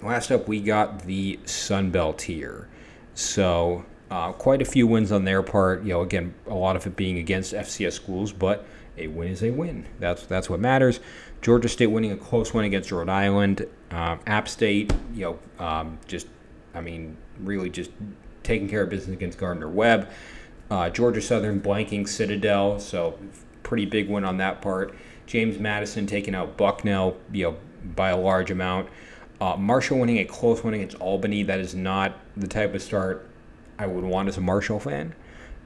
last up we got the Sun Belt here. So quite a few wins on their part. Again, a lot of it being against FCS schools, but a win is a win. That's what matters. Georgia State winning a close one against Rhode Island. App State, really just taking care of business against Gardner-Webb. Georgia Southern blanking Citadel, so pretty big win on that part. James Madison taking out Bucknell, by a large amount. Marshall winning a close one against Albany. That is not the type of start I would want as a Marshall fan.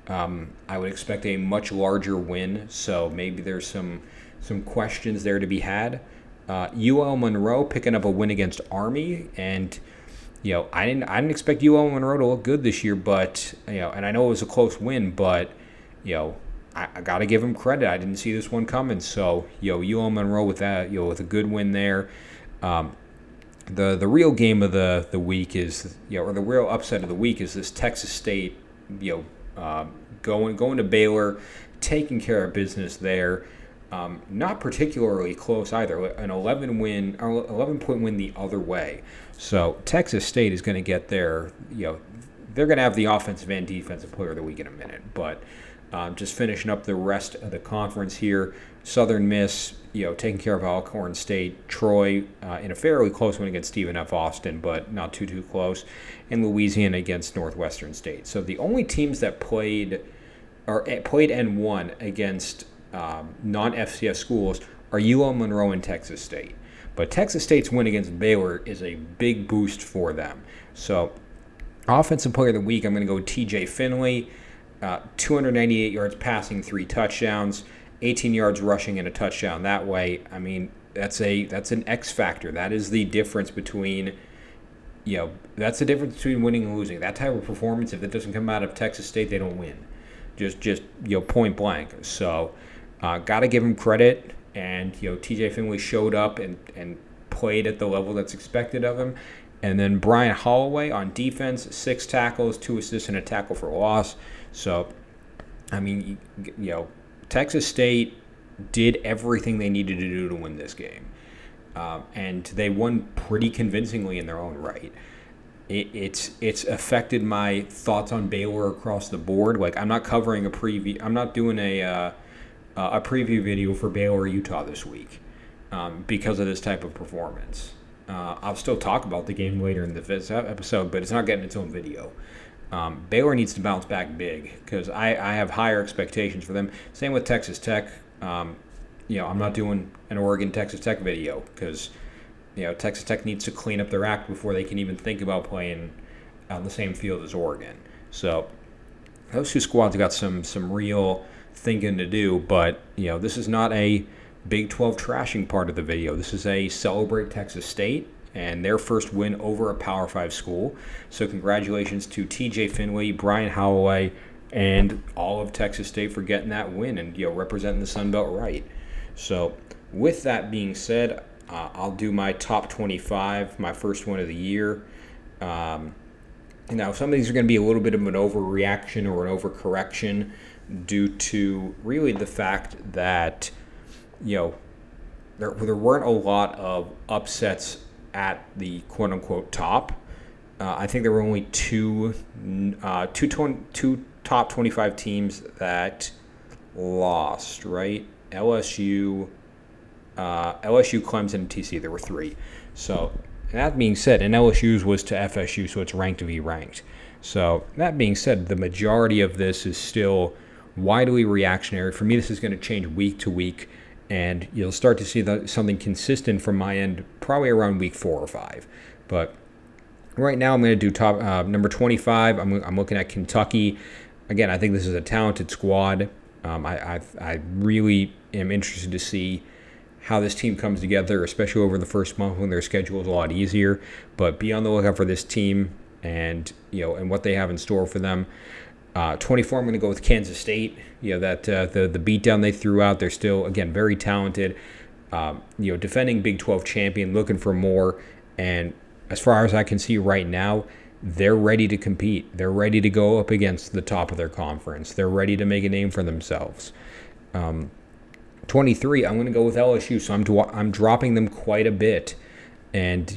I would expect a much larger win, so maybe there's some questions there to be had. UL Monroe picking up a win against Army, and I didn't expect UL Monroe to look good this year, but and I know it was a close win, but I got to give them credit. I didn't see this one coming, so UL Monroe with that, with a good win there. The real game of the week is or the real upset of the week is this Texas State going to Baylor, taking care of business there. Not particularly close either. An 11-point win the other way. So Texas State is going to get their, they're going to have the offensive and defensive player of the week in a minute. But just finishing up the rest of the conference here, Southern Miss, taking care of Alcorn State, Troy in a fairly close one against Stephen F. Austin, but not too close, and Louisiana against Northwestern State. So the only teams that played and won against non-FCS schools are UL Monroe and Texas State. But Texas State's win against Baylor is a big boost for them. So offensive player of the week, I'm going to go TJ Finley, 298 yards passing, 3 touchdowns, 18 yards rushing and a touchdown that way. I mean, that's an X factor. That is the difference between that's the difference between winning and losing. That type of performance, if it doesn't come out of Texas State, they don't win. Just point blank. So got to give him credit, and TJ Finley showed up and played at the level that's expected of him. And then Brian Holloway on defense, 6 tackles, 2 assists, and a tackle for loss. So, I mean, Texas State did everything they needed to do to win this game. And they won pretty convincingly in their own right. It's affected my thoughts on Baylor across the board. Like, I'm not covering a preview. I'm not doing a preview video for Baylor Utah this week because of this type of performance. I'll still talk about the game later in the episode, but it's not getting its own video. Baylor needs to bounce back big because I have higher expectations for them. Same with Texas Tech. I'm not doing an Oregon-Texas Tech video because Texas Tech needs to clean up their act before they can even think about playing on the same field as Oregon. So those two squads got some real thinking to do, but this is not a Big 12 trashing part of the video. This is a celebrate Texas State and their first win over a Power 5 school. So congratulations to TJ Finley, Brian Holloway, and all of Texas State for getting that win and representing the Sun Belt right. So with that being said, I'll do my top 25, my first one of the year. Now, some of these are going to be a little bit of an overreaction or an overcorrection due to really the fact that, there weren't a lot of upsets at the quote-unquote top. I think there were only two top 25 teams that lost, right? LSU, Clemson, and TCU. There were three. So that being said, and LSU's was to FSU, so it's ranked v. ranked. So that being said, the majority of this is still widely reactionary. For me, this is going to change week to week, and you'll start to see something consistent from my end probably around week 4 or 5. But right now, I'm going to do top number 25. I'm looking at Kentucky. Again, I think this is a talented squad. I really am interested to see how this team comes together, especially over the first month when their schedule is a lot easier. But be on the lookout for this team and what they have in store for them. 24, I'm going to go with Kansas State. That the beatdown they threw out, they're still, again, very talented. Defending Big 12 champion, looking for more. And as far as I can see right now, they're ready to compete. They're ready to go up against the top of their conference. They're ready to make a name for themselves. 23, I'm going to go with LSU, so I'm dropping them quite a bit. And,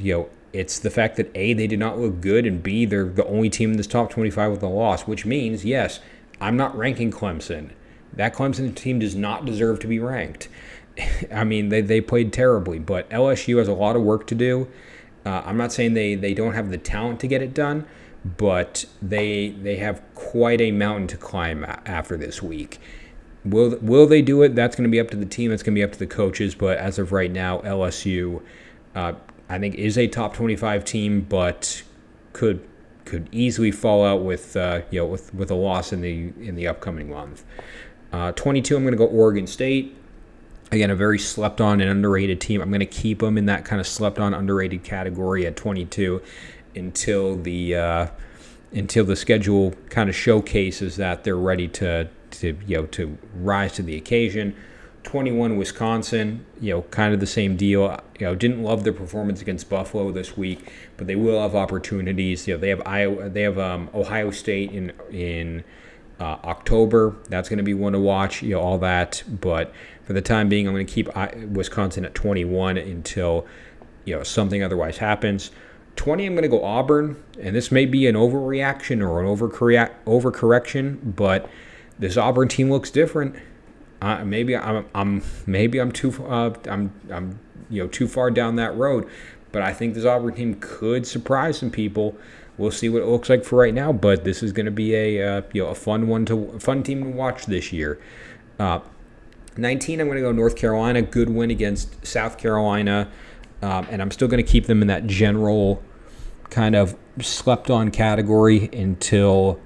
it's the fact that A, they did not look good, and B, they're the only team in this top 25 with a loss, which means, yes, I'm not ranking Clemson. That Clemson team does not deserve to be ranked. I mean, they played terribly, but LSU has a lot of work to do. I'm not saying they don't have the talent to get it done, but they have quite a mountain to climb after this week. Will they do it? That's going to be up to the team. It's going to be up to the coaches. But as of right now, LSU, I think, is a top 25 team, but could easily fall out with a loss in the upcoming month. 22, I'm going to go Oregon State. Again, a very slept-on and underrated team. I'm going to keep them in that kind of slept-on, underrated category at 22 until the schedule kind of showcases that they're ready to rise to the occasion. 21, Wisconsin, kind of the same deal. Didn't love their performance against Buffalo this week, but they will have opportunities. They have Ohio State in October. That's going to be one to watch. All that, but for the time being, I'm going to keep Wisconsin at 21 until something otherwise happens. 20, I'm going to go Auburn, and this may be an overreaction or an overcorrection, but this Auburn team looks different. Maybe I'm too too far down that road, but I think this Auburn team could surprise some people. We'll see what it looks like for right now, but this is going to be a fun team to watch this year. 19, I'm going to go North Carolina. Good win against South Carolina, and I'm still going to keep them in that general kind of slept-on category until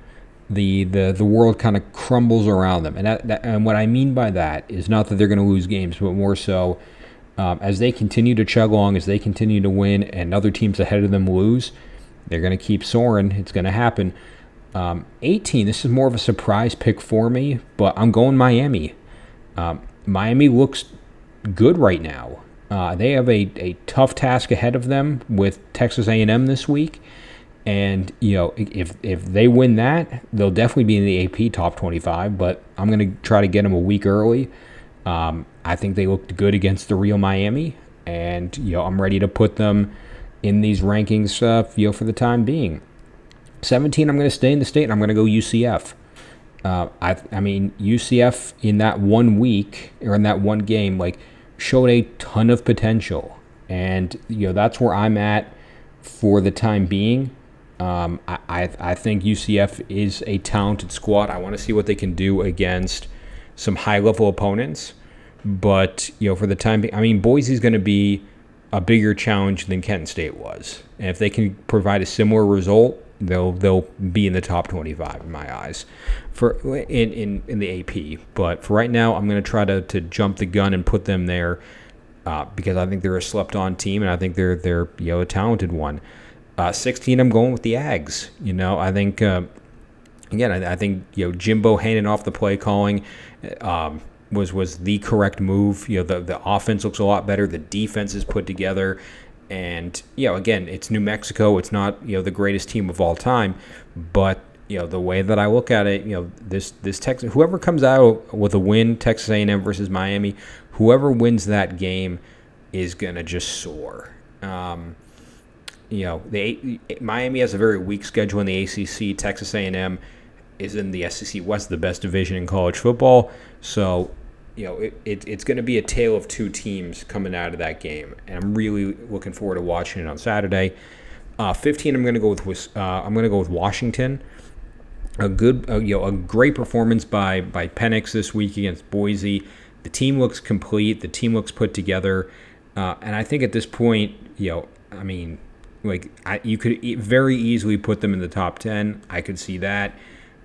the world kind of crumbles around them. And what I mean by that is not that they're going to lose games, but more so as they continue to chug along, as they continue to win, and other teams ahead of them lose, they're going to keep soaring. It's going to happen. 18, this is more of a surprise pick for me, but I'm going Miami. Miami looks good right now. They have a tough task ahead of them with Texas A&M this week. And, if they win that, they'll definitely be in the AP top 25, but I'm going to try to get them a week early. I think they looked good against the real Miami, and, I'm ready to put them in these rankings, for the time being. 17, I'm going to stay in the state, and I'm going to go UCF. I mean, UCF in that 1 week, or in that one game, showed a ton of potential. And, that's where I'm at for the time being. I think UCF is a talented squad. I want to see what they can do against some high-level opponents. But, for the time being, I mean, Boise's going to be a bigger challenge than Kent State was. And if they can provide a similar result, they'll be in the top 25 in my eyes in the AP. But for right now, I'm going to try to jump the gun and put them there because I think they're a slept-on team, and I think they're a talented one. 16, I'm going with the Ags. I think again, I think Jimbo handing off the play calling was the correct move. The offense looks a lot better. The defense is put together, and again, it's New Mexico. It's not the greatest team of all time, but the way that I look at it, this Texas, whoever comes out with a win, Texas A&M versus Miami, whoever wins that game is gonna just soar. Miami has a very weak schedule in the ACC. Texas A&M is in the SEC West, the best division in college football. So, it's going to be a tale of two teams coming out of that game, and I'm really looking forward to watching it on Saturday. 15, I'm going to go with Washington. A great performance by Penix this week against Boise. The team looks complete. The team looks put together, and I think at this point, you could very easily put them in the top 10. I could see that.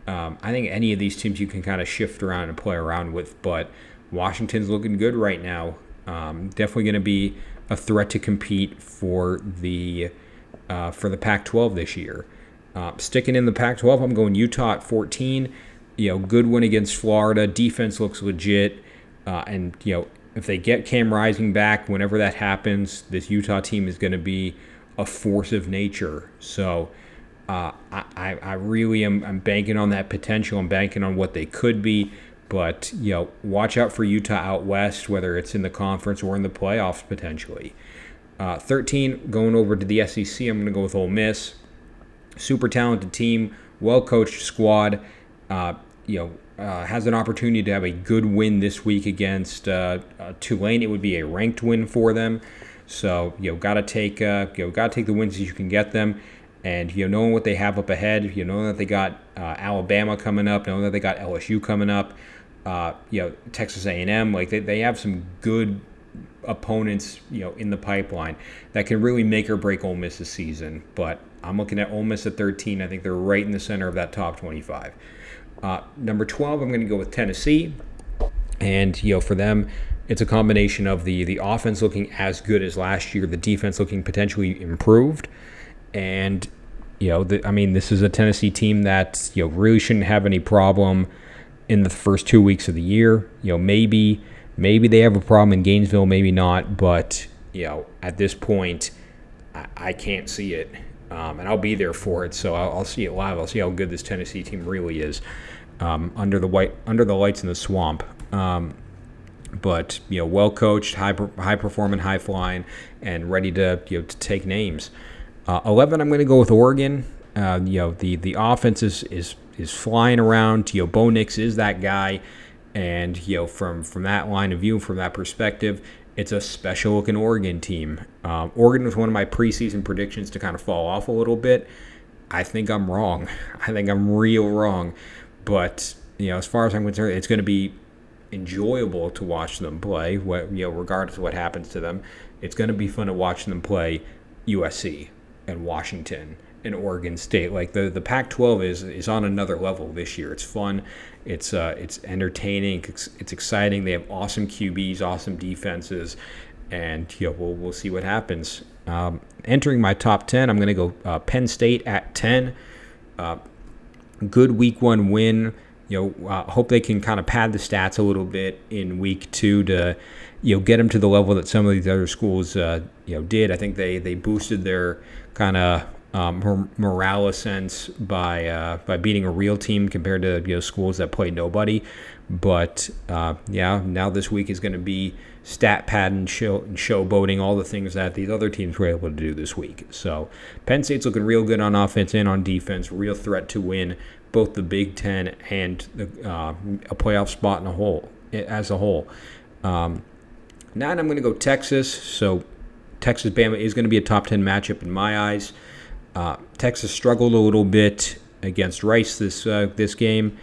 I think any of these teams you can kind of shift around and play around with, but Washington's looking good right now. Definitely going to be a threat to compete for the Pac-12 this year. Sticking in the Pac-12, I'm going Utah at 14. Good win against Florida. Defense looks legit, and if they get Cam Rising back, whenever that happens, this Utah team is going to be a force of nature. So I really am banking on that potential. I'm banking on what they could be. But, watch out for Utah out west, whether it's in the conference or in the playoffs potentially. 13, going over to the SEC, I'm going to go with Ole Miss. Super talented team, well-coached squad. Has an opportunity to have a good win this week against Tulane. It would be a ranked win for them. So gotta take the wins as you can get them, and knowing what they have up ahead, knowing that they got Alabama coming up, knowing that they got LSU coming up, Texas A&M, they have some good opponents in the pipeline that can really make or break Ole Miss this season. But I'm looking at Ole Miss at 13. I think they're right in the center of that top 25. Number 12, I'm going to go with Tennessee, and for them, it's a combination of the offense looking as good as last year, the defense looking potentially improved, and this is a Tennessee team that really shouldn't have any problem in the first 2 weeks of the year. Maybe they have a problem in Gainesville, maybe not, but at this point, I can't see it, and I'll be there for it. So I'll see it live. I'll see how good this Tennessee team really is under the lights in the swamp. But well coached, high performing, high flying, and ready to to take names. 11, I'm going to go with Oregon. The offense is flying around. Bo Nix is that guy, and from that line of view, from that perspective, it's a special looking Oregon team. Oregon was one of my preseason predictions to kind of fall off a little bit. I think I'm wrong. I think I'm real wrong. But as far as I'm concerned, it's going to be enjoyable to watch them play. Regardless of what happens to them, it's going to be fun to watch them play USC and Washington and Oregon State. The Pac-12 is on another level this year. It's fun. It's entertaining. It's exciting. They have awesome QBs, awesome defenses, and we'll see what happens. Entering my top 10, I'm going to go Penn State at 10. Good Week 1 win. Hope they can kind of pad the stats a little bit in Week 2 to get them to the level that some of these other schools did. I think they boosted their kind of morale sense by beating a real team compared to schools that play nobody. But now this week is going to be stat pad and showboating, all the things that these other teams were able to do this week. So Penn State's looking real good on offense and on defense, real threat to win both the Big Ten and a playoff spot as a whole. 9, I'm going to go Texas. So Texas-Bama is going to be a top 10 matchup in my eyes. Texas struggled a little bit against Rice this game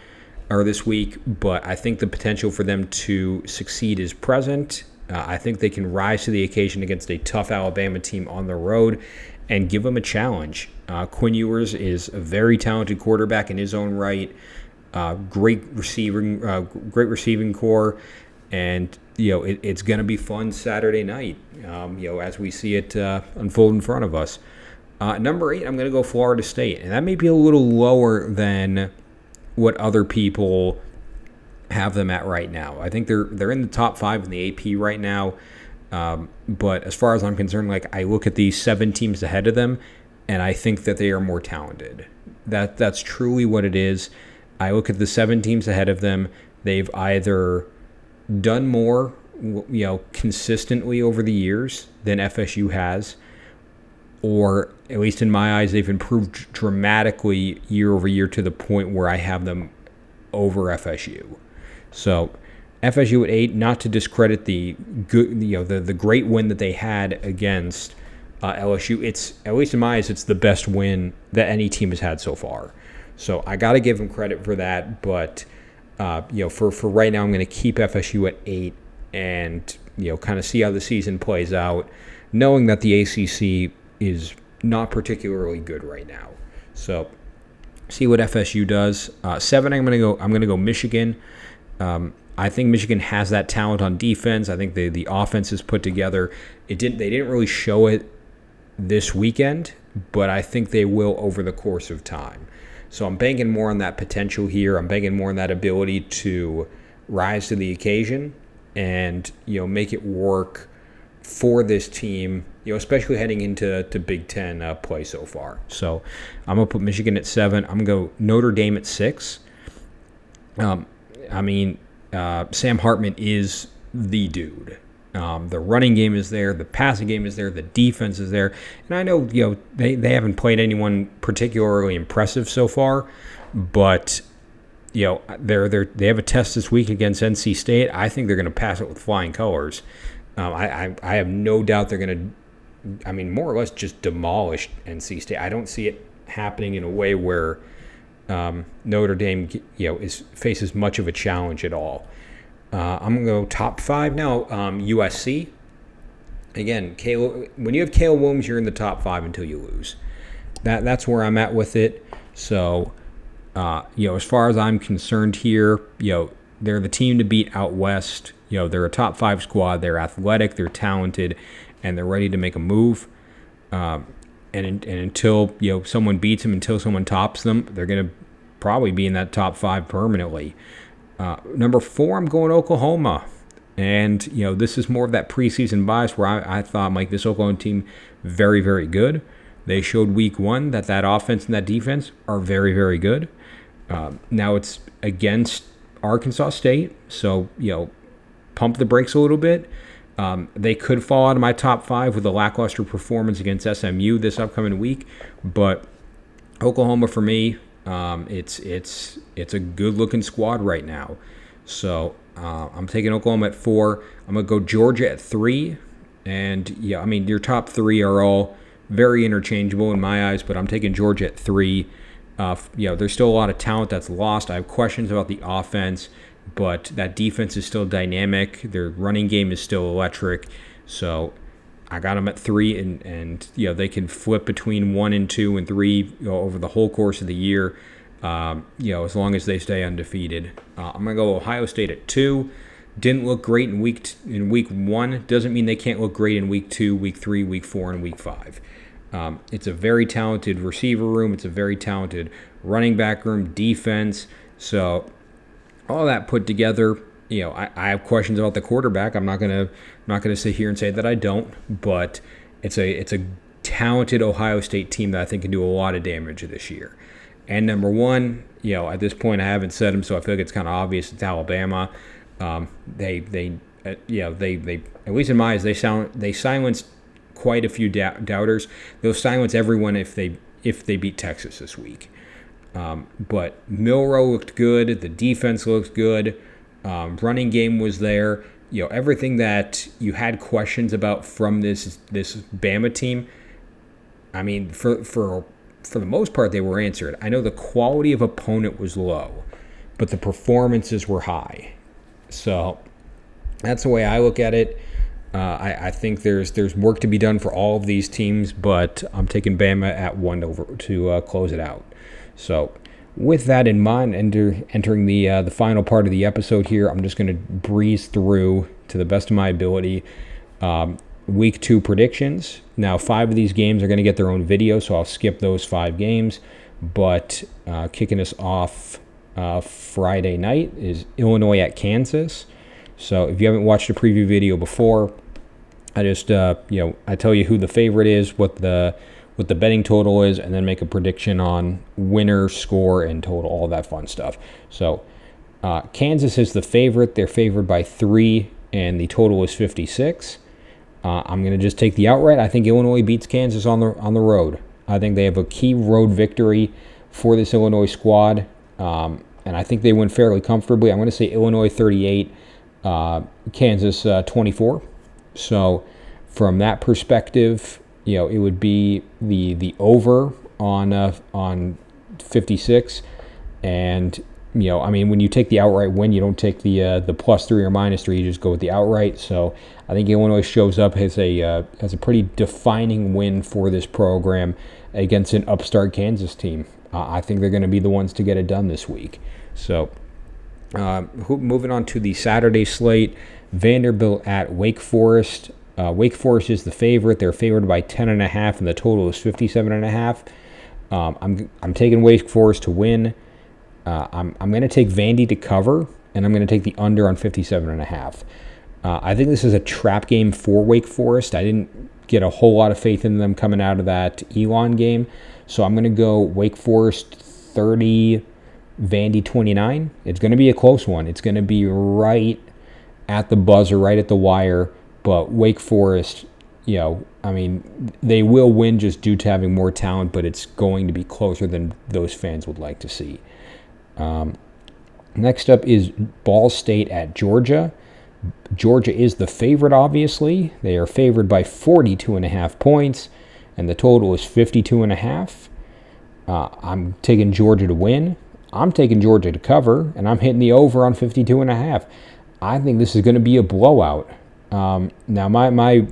or this week, but I think the potential for them to succeed is present. I think they can rise to the occasion against a tough Alabama team on the road and give them a challenge. Quinn Ewers is a very talented quarterback in his own right. Great receiving core, and it's going to be fun Saturday night. As we see it unfold in front of us. Number 8, I'm going to go Florida State, and that may be a little lower than what other people have them at right now. I think they're in the top 5 in the AP right now. But as far as I'm concerned, I look at these 7 teams ahead of them, and I think that they are more talented. That's truly what it is. I look at the 7 teams ahead of them. They've either done more, consistently over the years than FSU has, or at least in my eyes, they've improved dramatically year over year to the point where I have them over FSU. So FSU at 8, not to discredit the good, the great win that they had against LSU. It's, at least in my eyes, it's the best win that any team has had so far. So I got to give them credit for that. But for right now, I'm going to keep FSU at 8 and kind of see how the season plays out, knowing that the ACC is not particularly good right now. So see what FSU does. 7, I'm going to go Michigan. I think Michigan has that talent on defense. I think the offense is put together. They didn't really show it this weekend, but I think they will over the course of time. So I'm banking more on that potential here. I'm banking more on that ability to rise to the occasion and make it work for this team, especially heading into Big Ten play so far. So I'm going to put Michigan at 7. I'm going to go Notre Dame at 6. Sam Hartman is the dude. The running game is there, the passing game is there, the defense is there, and I know they haven't played anyone particularly impressive so far, but they have a test this week against NC State. I think they're going to pass it with flying colors. I have no doubt they're going to, more or less just demolish NC State. I don't see it happening in a way where Notre Dame faces much of a challenge at all. I'm going to go top 5 now. USC. Again, when you have Caleb Williams, you're in the top 5 until you lose. That's where I'm at with it. So, as far as I'm concerned here, they're the team to beat out west. They're a top 5 squad. They're athletic, they're talented, and they're ready to make a move. And until someone beats them, until someone tops them, they're going to probably be in that top 5 permanently. Number 4, I'm going Oklahoma. And, this is more of that preseason bias where I thought, this Oklahoma team, very, very good. They showed week 1 that offense and that defense are very, very good. Now it's against Arkansas State, so, pump the brakes a little bit. They could fall out of my top 5 with a lackluster performance against SMU this upcoming week. But Oklahoma, for me, it's a good-looking squad right now. So I'm taking Oklahoma at 4. I'm going to go Georgia at 3. And, your top 3 are all very interchangeable in my eyes, but I'm taking Georgia at 3. There's still a lot of talent that's lost. I have questions about the offense, but that defense is still dynamic. Their running game is still electric. So I got them at 3, and they can flip between 1 and 2 and 3 over the whole course of the year, as long as they stay undefeated. I'm going to go Ohio State at 2. Didn't look great in week 1. Doesn't mean they can't look great in week 2, week 3, week 4, and week 5. It's a very talented receiver room. It's a very talented running back room, defense. So all that put together, I have questions about the quarterback. I'm not gonna sit here and say that I don't, but it's a talented Ohio State team that I think can do a lot of damage this year. And number 1, at this point I haven't said them, so I feel like it's kind of obvious. It's Alabama. They at least in my eyes, they silenced quite a few doubters. They'll silence everyone if they beat Texas this week. But Milroe looked good. The defense looked good. Running game was there. Everything that you had questions about from this Bama team, for the most part, they were answered. I know the quality of opponent was low, but the performances were high. So that's the way I look at it. I think there's work to be done for all of these teams, but I'm taking Bama at 1 to close it out. So with that in mind, entering the final part of the episode here, I'm just going to breeze through to the best of my ability. Week 2 predictions. Now, 5 of these games are going to get their own video, so I'll skip those 5 games. But kicking us off Friday night is Illinois at Kansas. So if you haven't watched a preview video before, I just I tell you who the favorite is, what the betting total is, and then make a prediction on winner, score, and total, all that fun stuff. So Kansas is the favorite. They're favored by 3, and the total is 56. I'm going to just take the outright. I think Illinois beats Kansas on the road. I think they have a key road victory for this Illinois squad, and I think they win fairly comfortably. I'm going to say Illinois 38, Kansas 24. So from that perspective, it would be the over on 56, and when you take the outright win, you don't take the +3 or -3. You just go with the outright. So I think Illinois shows up as a pretty defining win for this program against an upstart Kansas team. I think they're going to be the ones to get it done this week. So moving on to the Saturday slate, Vanderbilt at Wake Forest. Wake Forest is the favorite. They're favored by 10.5, and the total is 57.5. I'm taking Wake Forest to win. I'm going to take Vandy to cover, and I'm going to take the under on 57.5. I think this is a trap game for Wake Forest. I didn't get a whole lot of faith in them coming out of that Elon game, so I'm going to go Wake Forest 30, Vandy 29. It's going to be a close one. It's going to be right at the buzzer, right at the wire, but Wake Forest, they will win just due to having more talent, but it's going to be closer than those fans would like to see. Next up is Ball State at Georgia. Georgia is the favorite, obviously. They are favored by 42.5 points, and the total is 52.5. I'm taking Georgia to win. I'm taking Georgia to cover, and I'm hitting the over on 52.5. I think this is going to be a blowout. Now, my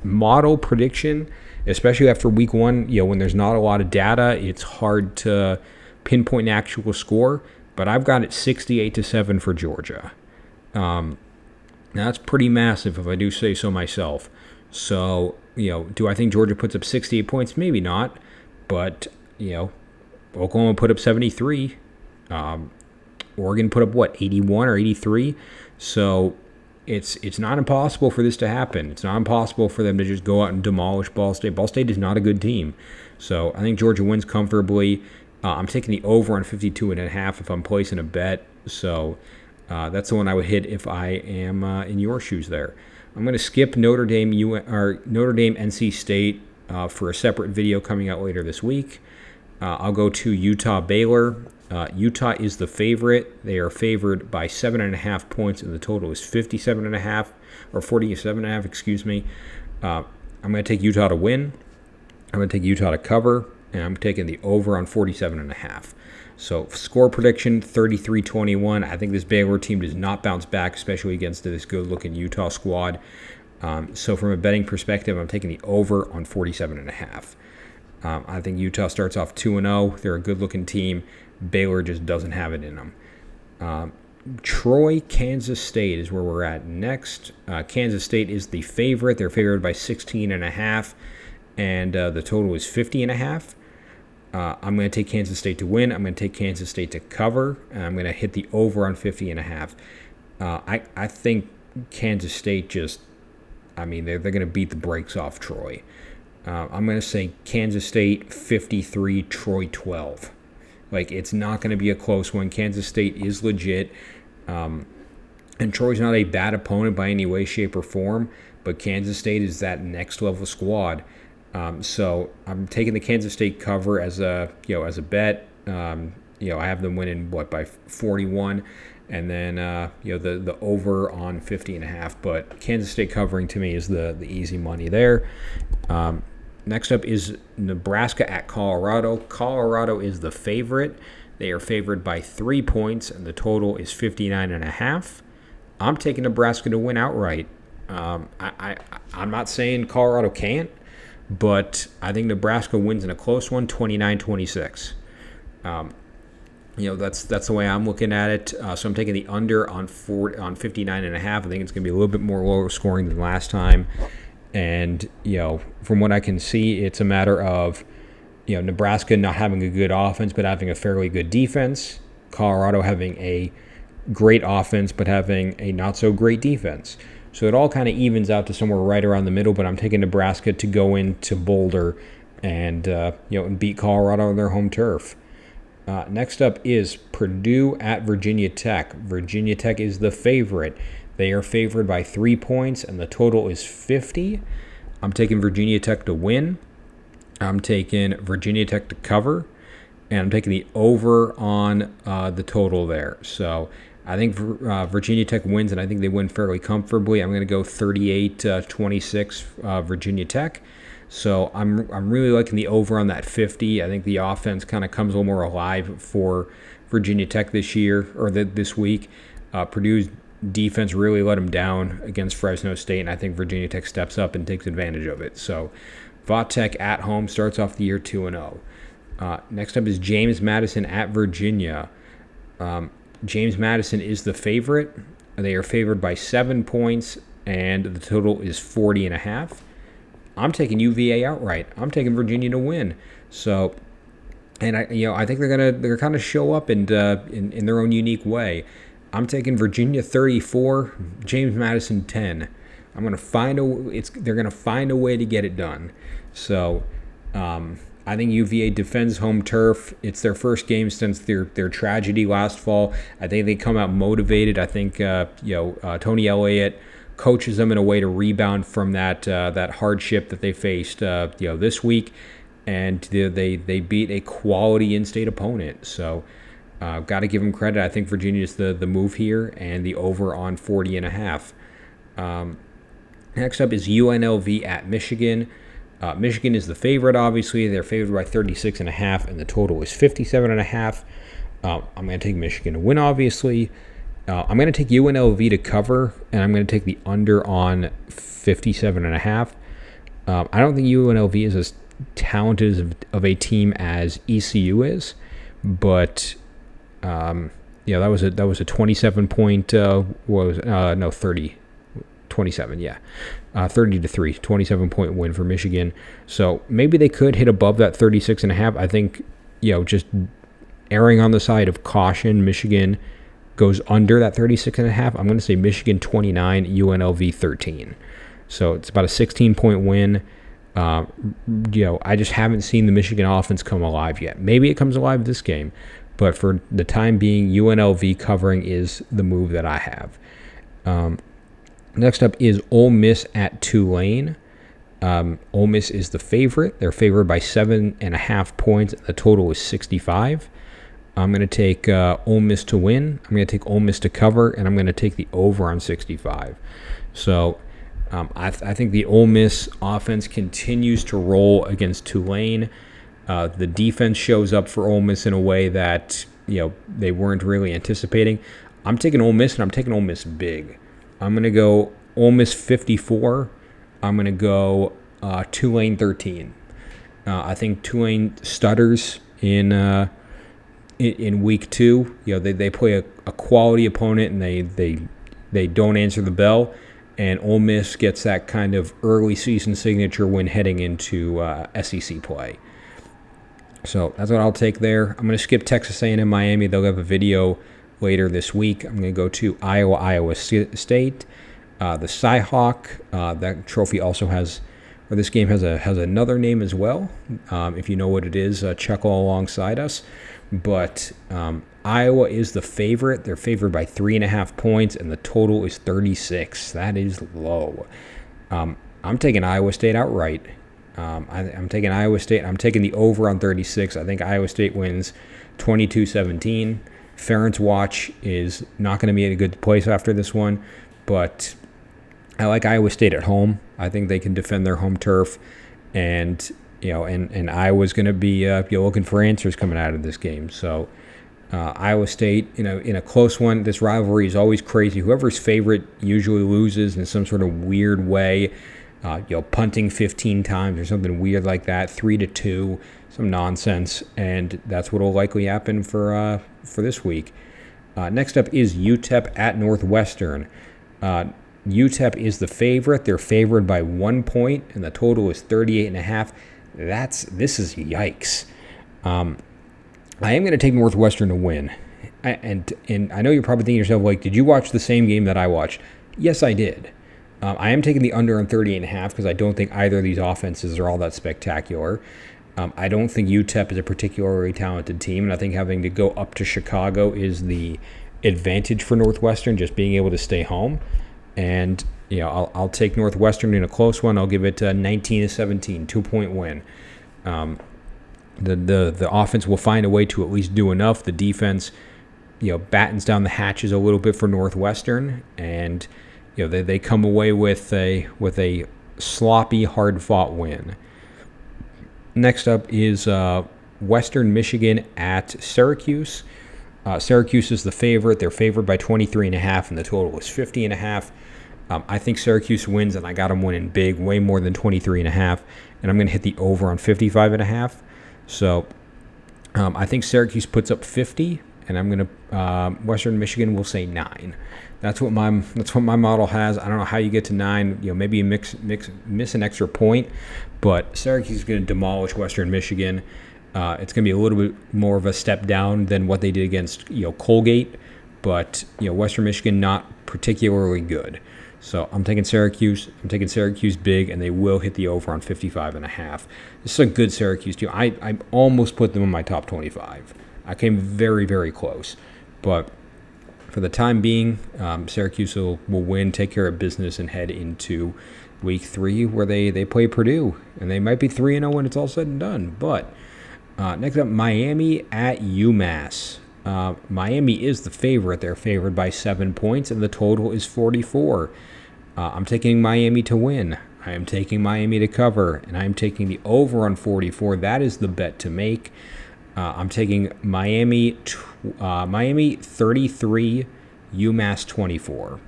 model prediction, especially after week 1, when there's not a lot of data, it's hard to pinpoint an actual score, but I've got it 68-7 for Georgia. Now that's pretty massive if I do say so myself. So, do I think Georgia puts up 68 points? Maybe not, but, Oklahoma put up 73. Oregon put up, 81 or 83? So it's not impossible for this to happen. It's not impossible for them to just go out and demolish Ball State. Ball State is not a good team. So I think Georgia wins comfortably. I'm taking the over on 52.5 if I'm placing a bet. So that's the one I would hit if I am in your shoes there. I'm going to skip Notre Dame NC State for a separate video coming out later this week. I'll go to Utah Baylor. Utah is the favorite. They are favored by 7.5 points, and the total is 57.5 or 47.5. Excuse me. I'm going to take Utah to win. I'm going to take Utah to cover, and I'm taking the over on 47.5. So score prediction 33-21. I think this Baylor team does not bounce back, especially against this good-looking Utah squad. So from a betting perspective, I'm taking the over on 47.5. I think Utah starts off 2-0. They're a good-looking team. Baylor just doesn't have it in them. Troy, Kansas State is where we're at next. Kansas State is the favorite. They're favored by 16.5, and the total is 50.5. I'm going to take Kansas State to win. I'm going to take Kansas State to cover, and I'm going to hit the over on 50.5. I think Kansas State they're going to beat the brakes off Troy. I'm going to say Kansas State 53, Troy 12. It's not going to be a close one. Kansas State is legit. And Troy's not a bad opponent by any way, shape, or form, but Kansas State is that next level squad. So I'm taking the Kansas State cover as a bet. I have them winning by 41, and then the over on 50.5. But Kansas State covering to me is the easy money there. Next up is Nebraska at Colorado. Colorado is the favorite. They are favored by 3 points, and the total is 59.5. I'm taking Nebraska to win outright. I'm not saying Colorado can't, but I think Nebraska wins in a close one, 29-26. That's the way I'm looking at it. So I'm taking the under on 59.5. I think it's going to be a little bit more lower scoring than last time. And from what I can see, it's a matter of Nebraska not having a good offense but having a fairly good defense. Colorado having a great offense but having a not so great defense. So it all kind of evens out to somewhere right around the middle. But I'm taking Nebraska to go into Boulder and and beat Colorado on their home turf. Next up is Purdue at Virginia Tech. Virginia Tech is the favorite. They are favored by 3 points, and the total is 50. I'm taking Virginia Tech to win. I'm taking Virginia Tech to cover, and I'm taking the over on the total there. So I think Virginia Tech wins, and I think they win fairly comfortably. I'm going to go 38-26 Virginia Tech. So I'm really liking the over on that 50. I think the offense kind of comes a little more alive for Virginia Tech this year or this week. Purdue's defense really let them down against Fresno State, and I think Virginia Tech steps up and takes advantage of it. So Vatech at home starts off the year 2-0. Next up is James Madison at Virginia. James Madison is the favorite. They are favored by 7 points, and the total is 40.5. I'm taking UVA outright. I'm taking Virginia to win. So, and I think they're kind of show up in their own unique way. I'm taking Virginia 34, James Madison 10. They're going to find a way to get it done. So, I think UVA defends home turf. It's their first game since their tragedy last fall. I think they come out motivated. I think Tony Elliott coaches them in a way to rebound from that hardship that they faced this week, and they beat a quality in-state opponent. So got to give them credit. I think Virginia is the move here, and the over on 40.5. Next up is UNLV at Michigan. Michigan is the favorite, obviously. They're favored by 36.5, and the total is 57.5. I'm going to take Michigan to win, obviously. I'm going to take UNLV to cover, and I'm going to take the under on 57.5. I don't think UNLV is as talented of a team as ECU is, but that was a 27 point 27, yeah. 30-3, 27-point win for Michigan. So maybe they could hit above that 36.5. I think, just erring on the side of caution, Michigan goes under that 36.5. I'm going to say Michigan 29, UNLV 13. So it's about a 16-point win. I just haven't seen the Michigan offense come alive yet. Maybe it comes alive this game, but for the time being, UNLV covering is the move that I have. Next up is Ole Miss at Tulane. Ole Miss is the favorite. They're favored by 7.5 points. The total is 65. I'm going to take Ole Miss to win. I'm going to take Ole Miss to cover, and I'm going to take the over on 65. So I think the Ole Miss offense continues to roll against Tulane. The defense shows up for Ole Miss in a way that they weren't really anticipating. I'm taking Ole Miss, and I'm taking Ole Miss big. I'm going to go Ole Miss 54. I'm going to go Tulane 13. I think Tulane stutters in week 2. They play a quality opponent, and they don't answer the bell. And Ole Miss gets that kind of early season signature win heading into SEC play. So that's what I'll take there. I'm going to skip Texas A&M Miami. They'll have a video later this week. I'm going to go to Iowa State. The Cyhawk, that trophy also has, or this game has another name as well. If you know what it is, chuckle alongside us. But Iowa is the favorite. They're favored by 3.5 points, and the total is 36. That is low. I'm taking Iowa State outright. I'm taking Iowa State. I'm taking the over on 36. I think Iowa State wins 22-17. Ferentz Watch is not going to be in a good place after this one, but I like Iowa State at home. I think they can defend their home turf, and Iowa's going to be looking for answers coming out of this game. So Iowa State, in a close one, this rivalry is always crazy. Whoever's favorite usually loses in some sort of weird way. Punting 15 times or something weird like that, 3-2, some nonsense, and that's what will likely happen for for this week. Next up is UTEP at Northwestern. UTEP is the favorite. They're favored by 1 point, and the total is 38.5. This is yikes. I am going to take Northwestern to win. And I know you're probably thinking to yourself, like, did you watch the same game that I watched? Yes, I did. I am taking the under on 38.5 because I don't think either of these offenses are all that spectacular. I don't think UTEP is a particularly talented team, and I think having to go up to Chicago is the advantage for Northwestern, just being able to stay home. And I'll take Northwestern in a close one. I'll give it 19-17, 2-point win. The offense will find a way to at least do enough. The defense, battens down the hatches a little bit for Northwestern, and they come away with a sloppy, hard-fought win. Next up is Western Michigan at Syracuse. Syracuse is the favorite. They're favored by 23.5, and the total is 50.5. I think Syracuse wins, and I got them winning big, way more than 23.5, and I'm going to hit the over on 55.5. So I think Syracuse puts up 50, and I'm going to Western Michigan will say 9. That's what my model has. I don't know how you get to 9. Maybe you miss an extra point, but Syracuse is going to demolish Western Michigan. It's going to be a little bit more of a step down than what they did against Colgate, but Western Michigan not particularly good. So I'm taking Syracuse. I'm taking Syracuse big, and they will hit the over on 55.5. This is a good Syracuse team. I almost put them in my top 25. I came very, very close, but for the time being, Syracuse will win, take care of business, and head into week 3 where they play Purdue, and they might be 3-0 when it's all said and done. But next up, Miami at UMass. Miami is the favorite. They're favored by 7 points, and the total is 44. I'm taking Miami to win. I am taking Miami to cover, and I am taking the over on 44. That is the bet to make. I'm taking Miami 33, UMass 24.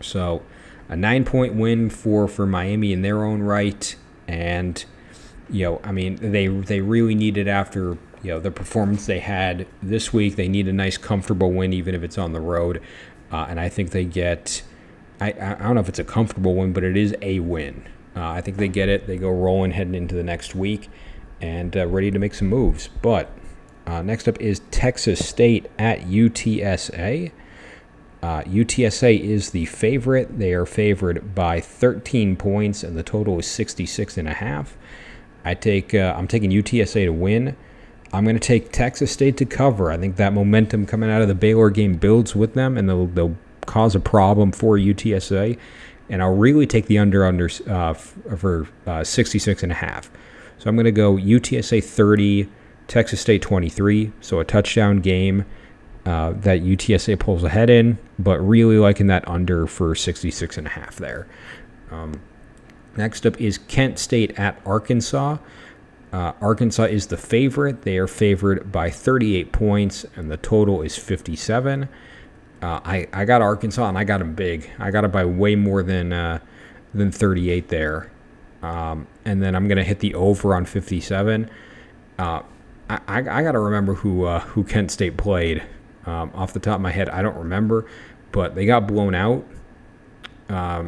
So a 9-point win for Miami in their own right, and they really need it after the performance they had this week. They need a nice, comfortable win, even if it's on the road. And I think they get. I don't know if it's a comfortable win, but it is a win. I think they get it. They go rolling heading into the next week, and ready to make some moves. But next up is Texas State at UTSA. UTSA is the favorite. They are favored by 13 points, and the total is 66.5. I'm taking UTSA to win. I'm going to take Texas State to cover. I think that momentum coming out of the Baylor game builds with them, and they'll cause a problem for UTSA. And I'll really take the under for 66.5. So I'm going to go UTSA 30, Texas State 23. So a touchdown game that UTSA pulls ahead in, but really liking that under for 66.5 there. Next up is Kent State at Arkansas. Arkansas is the favorite. They are favored by 38 points, and the total is 57. I got Arkansas, and I got them big. I got it by way more than 38 there. And then I'm going to hit the over on 57. I got to remember who Kent State played. Off the top of my head, I don't remember, but they got blown out,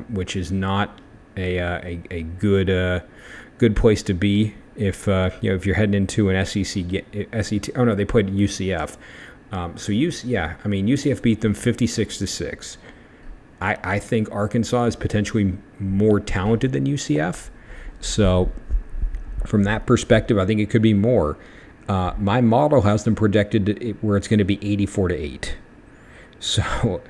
which is not a good place to be if you're heading into an SEC. Oh no, they played UCF. UCF beat them 56-6. I think Arkansas is potentially more talented than UCF. So from that perspective, I think it could be more. My model has them projected where it's going to be 84-8. So,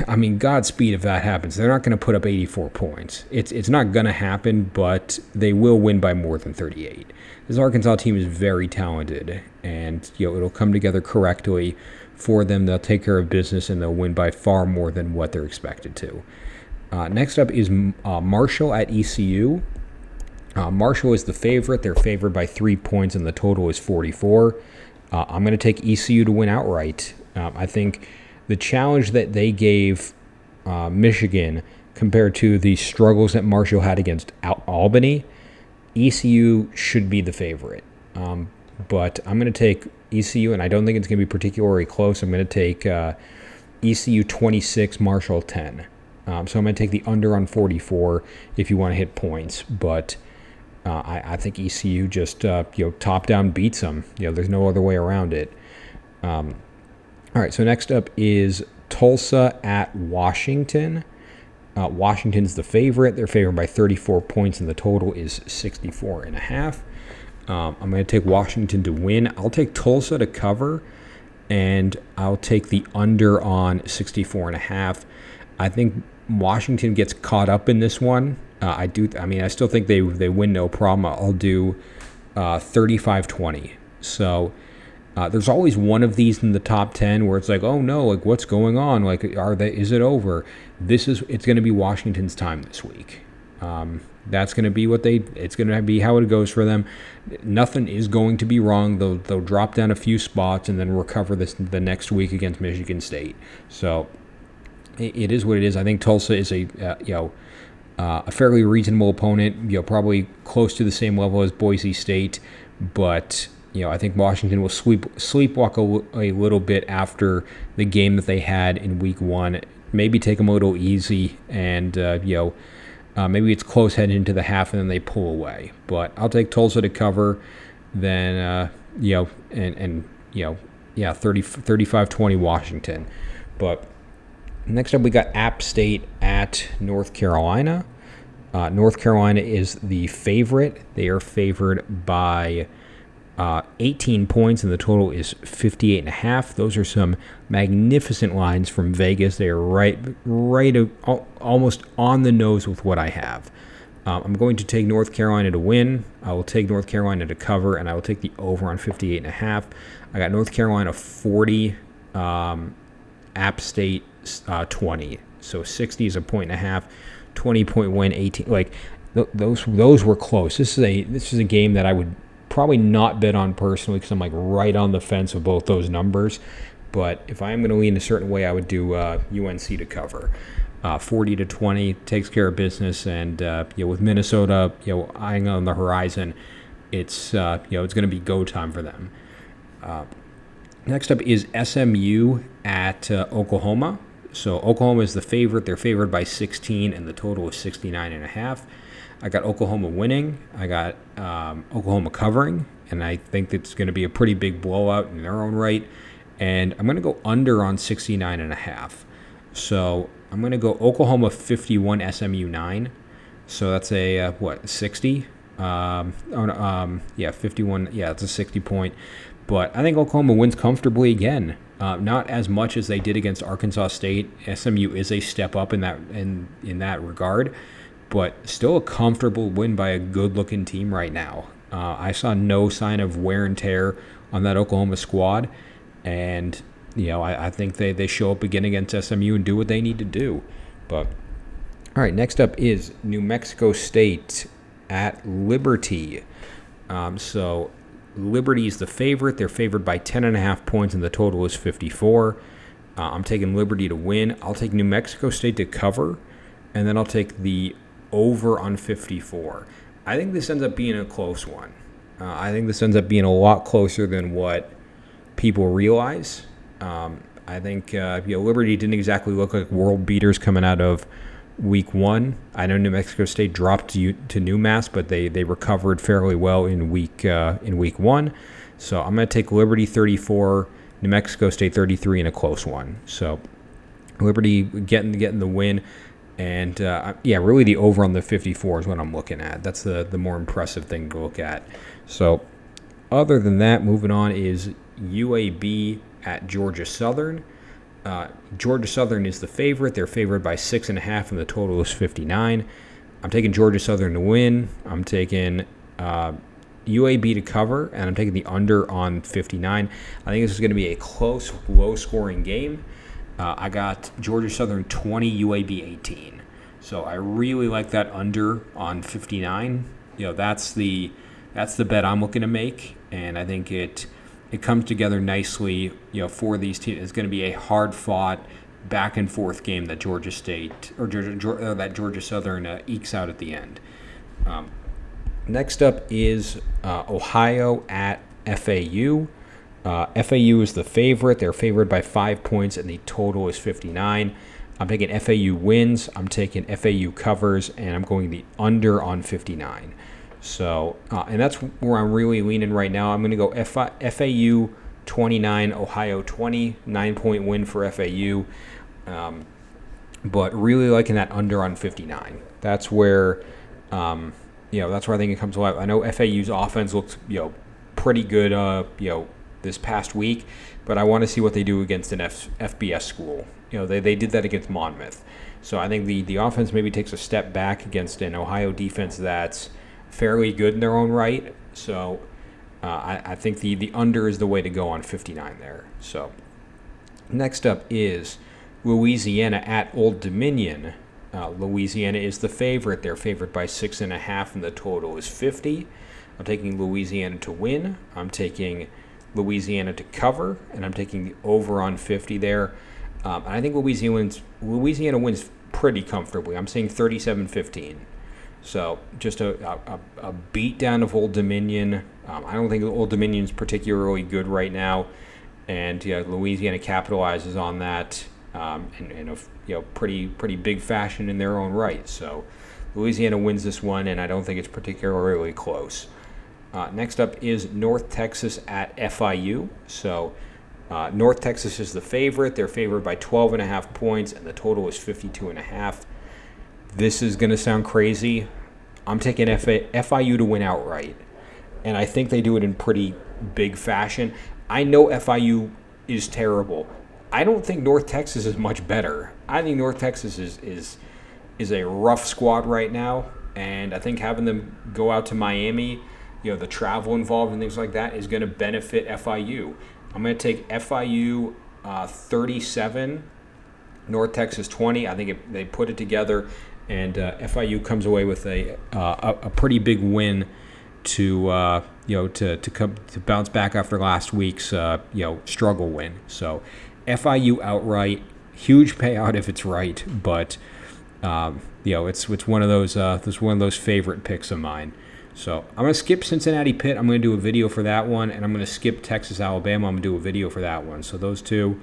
Godspeed if that happens. They're not going to put up 84 points. It's not going to happen, but they will win by more than 38. This Arkansas team is very talented, and it'll come together correctly for them. They'll take care of business, and they'll win by far more than what they're expected to. Next up is Marshall at ECU. Marshall is the favorite. They're favored by 3 points, and the total is 44. I'm going to take ECU to win outright. I think the challenge that they gave Michigan compared to the struggles that Marshall had against Albany, ECU should be the favorite. But I'm going to take ECU, and I don't think it's going to be particularly close. I'm going to take ECU 26, Marshall 10. So I'm going to take the under on 44 if you want to hit points, but I think ECU just top down beats them. There's no other way around it. All right, so next up is Tulsa at Washington. Washington's the favorite. They're favored by 34 points, and the total is 64.5. I'm going to take Washington to win. I'll take Tulsa to cover, and I'll take the under on 64.5. I think Washington gets caught up in this one. I still think they win no problem. I'll do 35-20. So there's always one of these in the top 10 where it's like, oh no, like what's going on? Like, is it over? It's going to be Washington's time this week. That's going to be it's going to be how it goes for them. Nothing is going to be wrong. They'll drop down a few spots and then recover the next week against Michigan State. So it is what it is. I think Tulsa is a fairly reasonable opponent. Probably close to the same level as Boise State, but I think Washington will sleepwalk a little bit after the game that they had in week 1. Maybe take them a little easy, and maybe it's close heading into the half, and then they pull away. But I'll take Tulsa to cover. Then 35-20 Washington. But next up, we got App State at North Carolina. North Carolina is the favorite. They are favored by 18 points, and the total is 58.5. Those are some magnificent lines from Vegas. They are right, almost on the nose with what I have. I'm going to take North Carolina to win. I will take North Carolina to cover, and I will take the over on 58.5. I got North Carolina 40, App State 20. So 60 is a point and a half. 20-point win, 18. Like those were close. This is a game that I would probably not bet on personally because I'm like right on the fence of both those numbers. But if I am going to lean a certain way, I would do UNC to cover. 40-20 takes care of business, and with Minnesota eyeing on the horizon, it's going to be go time for them. Next up is SMU at Oklahoma. So Oklahoma is the favorite. They're favored by 16, and the total is 69.5. I got Oklahoma winning. I got Oklahoma covering, and I think it's going to be a pretty big blowout in their own right. And I'm going to go under on 69.5. So I'm going to go Oklahoma 51, SMU 9. So that's a 60? 51. Yeah, it's a 60 point. But I think Oklahoma wins comfortably again. Not as much as they did against Arkansas State. SMU is a step up in that regard, but still a comfortable win by a good-looking team right now. I saw no sign of wear and tear on that Oklahoma squad, and I think they show up again against SMU and do what they need to do. But all right, next up is New Mexico State at Liberty. So Liberty is the favorite. They're favored by 10.5 points, and the total is 54. I'm taking Liberty to win. I'll take New Mexico State to cover, and then I'll take the over on 54. I think this ends up being a close one. I think this ends up being a lot closer than what people realize. I think Liberty didn't exactly look like world beaters coming out of week 1. I know New Mexico State dropped to UMass, but they recovered fairly well in week 1. So I'm going to take Liberty 34, New Mexico State 33 in a close one. So Liberty getting the win, and really the over on the 54 is what I'm looking at. That's the more impressive thing to look at. So other than that, moving on is UAB at Georgia Southern. Georgia Southern is the favorite. They're favored by 6.5, and the total is 59. I'm taking Georgia Southern to win. I'm taking UAB to cover, and I'm taking the under on 59. I think this is going to be a close, low-scoring game. I got Georgia Southern 20, UAB 18. So I really like that under on 59. That's the bet I'm looking to make, and I think it comes together nicely, for these teams. It's going to be a hard-fought, back-and-forth game that Georgia State or that Georgia Southern ekes out at the end. Next up is Ohio at FAU. FAU is the favorite. They're favored by 5 points, and the total is 59. I'm taking FAU wins. I'm taking FAU covers, and I'm going the under on 59. So, and that's where I'm really leaning right now. I'm going to go FAU 29, Ohio 20, 9-point win for FAU. But really liking that under on 59. That's where, that's where I think it comes alive. I know FAU's offense looked, pretty good, this past week, but I want to see what they do against an FBS school. They did that against Monmouth. So I think the offense maybe takes a step back against an Ohio defense that's fairly good in their own right. So I think the under is the way to go on 59 there. So next up is Louisiana at Old Dominion. Louisiana is the favorite. They're favored by 6.5, and the total is 50. I'm taking Louisiana to win. I'm taking Louisiana to cover, and I'm taking the over on 50 there. And I think Louisiana wins pretty comfortably. I'm saying 37-15. So just a beat down of Old Dominion. I don't think Old Dominion is particularly good right now, and Louisiana capitalizes on that in a pretty big fashion in their own right. So Louisiana wins this one, and I don't think it's particularly close. Next up is North Texas at FIU. So North Texas is the favorite. They're favored by 12.5 points, and the total is 52.5. This is going to sound crazy. I'm taking FIU to win outright, and I think they do it in pretty big fashion. I know FIU is terrible. I don't think North Texas is much better. I think North Texas is a rough squad right now, and I think having them go out to Miami, the travel involved and things like that is going to benefit FIU. I'm going to take FIU 37, North Texas 20. I think they put it together, and FIU comes away with a pretty big win to bounce back after last week's struggle win. So FIU outright, huge payout if it's right, but it's one of those favorite picks of mine. So I'm going to skip Cincinnati Pitt. I'm going to do a video for that one, and I'm going to skip Texas Alabama. I'm going to do a video for that one. So those two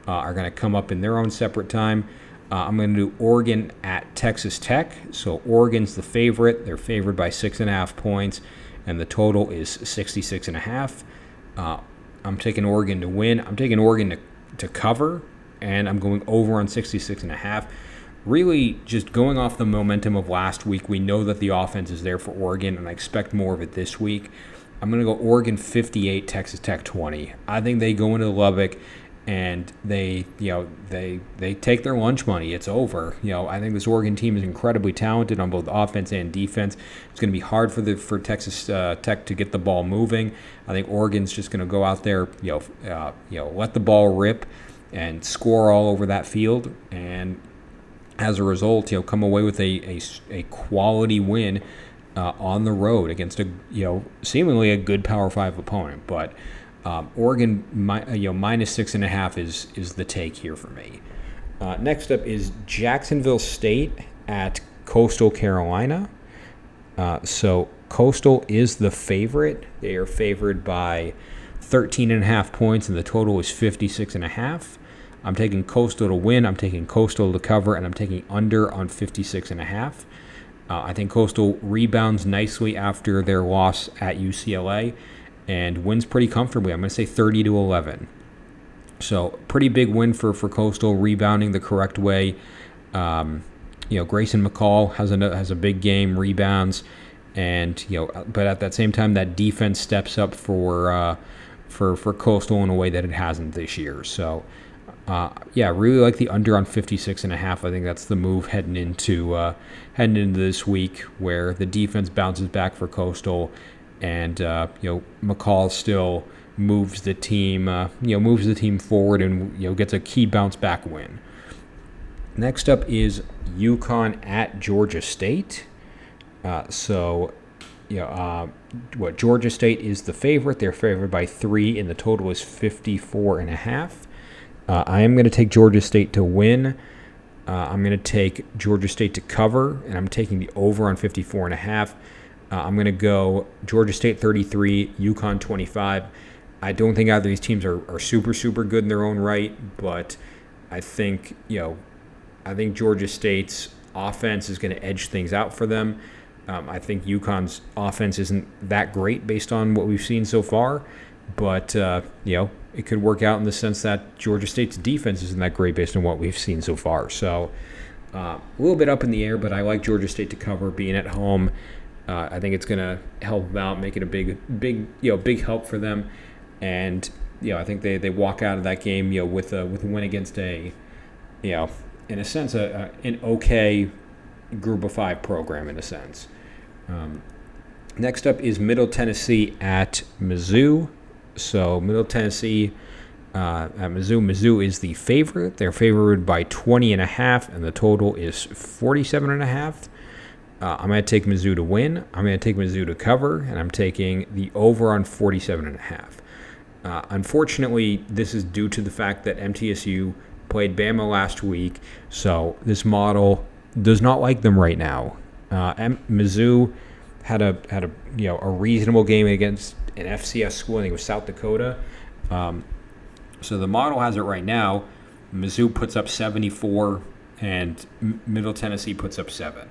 are going to come up in their own separate time. I'm going to do Oregon at Texas Tech. So Oregon's the favorite. They're favored by 6.5 points, and the total is 66.5. I'm taking Oregon to win. I'm taking Oregon to cover, and I'm going over on 66.5. Really just going off the momentum of last week. We know that the offense is there for Oregon, and I expect more of it this week. I'm going to go Oregon 58, Texas Tech 20. I think they go into Lubbock and they take their lunch money. It's over. I think this Oregon team is incredibly talented on both offense and defense. It's going to be hard for Texas Tech to get the ball moving. I think Oregon's just going to go out there, let the ball rip and score all over that field, and as a result, come away with a quality win on the road against seemingly a good Power 5 opponent. But Oregon, minus 6.5 is the take here for me. Next up is Jacksonville State at Coastal Carolina. So Coastal is the favorite. They are favored by 13.5 points, and the total is 56.5. I'm taking Coastal to win. I'm taking Coastal to cover, and I'm taking under on 56.5. I think Coastal rebounds nicely after their loss at UCLA and wins pretty comfortably. I'm going to say 30-11. So pretty big win for Coastal, rebounding the correct way. Grayson McCall has a big game, rebounds, and but at that same time, that defense steps up for Coastal in a way that it hasn't this year. So. Really like the under on 56.5. I think that's the move heading into this week, where the defense bounces back for Coastal, and McCall still moves the team forward and gets a key bounce back win. Next up is UConn at Georgia State. Georgia State is the favorite. They're favored by 3, and the total is 54.5. I am going to take Georgia State to win. I'm going to take Georgia State to cover, and I'm taking the over on 54.5. I'm going to go Georgia State 33, UConn 25. I don't think either of these teams are super good in their own right, but I think Georgia State's offense is going to edge things out for them. I think UConn's offense isn't that great based on what we've seen so far, but it could work out in the sense that Georgia State's defense isn't that great based on what we've seen so far. So a little bit up in the air, but I like Georgia State to cover, being at home. I think it's going to help them out, make it a big help for them, and I think they walk out of that game with a win against a in a sense an okay Group of 5 program in a sense. Next up is Middle Tennessee at Mizzou. So Middle Tennessee at Mizzou. Mizzou is the favorite. They're favored by 20.5, and the total is 47.5. I'm going to take Mizzou to win. I'm going to take Mizzou to cover, and I'm taking the over on 47.5. Unfortunately, this is due to the fact that MTSU played Bama last week, so this model does not like them right now. Mizzou had a reasonable game against an FCS school. I think it was South Dakota. So the model has it right now. Mizzou puts up 74, and Middle Tennessee puts up 7.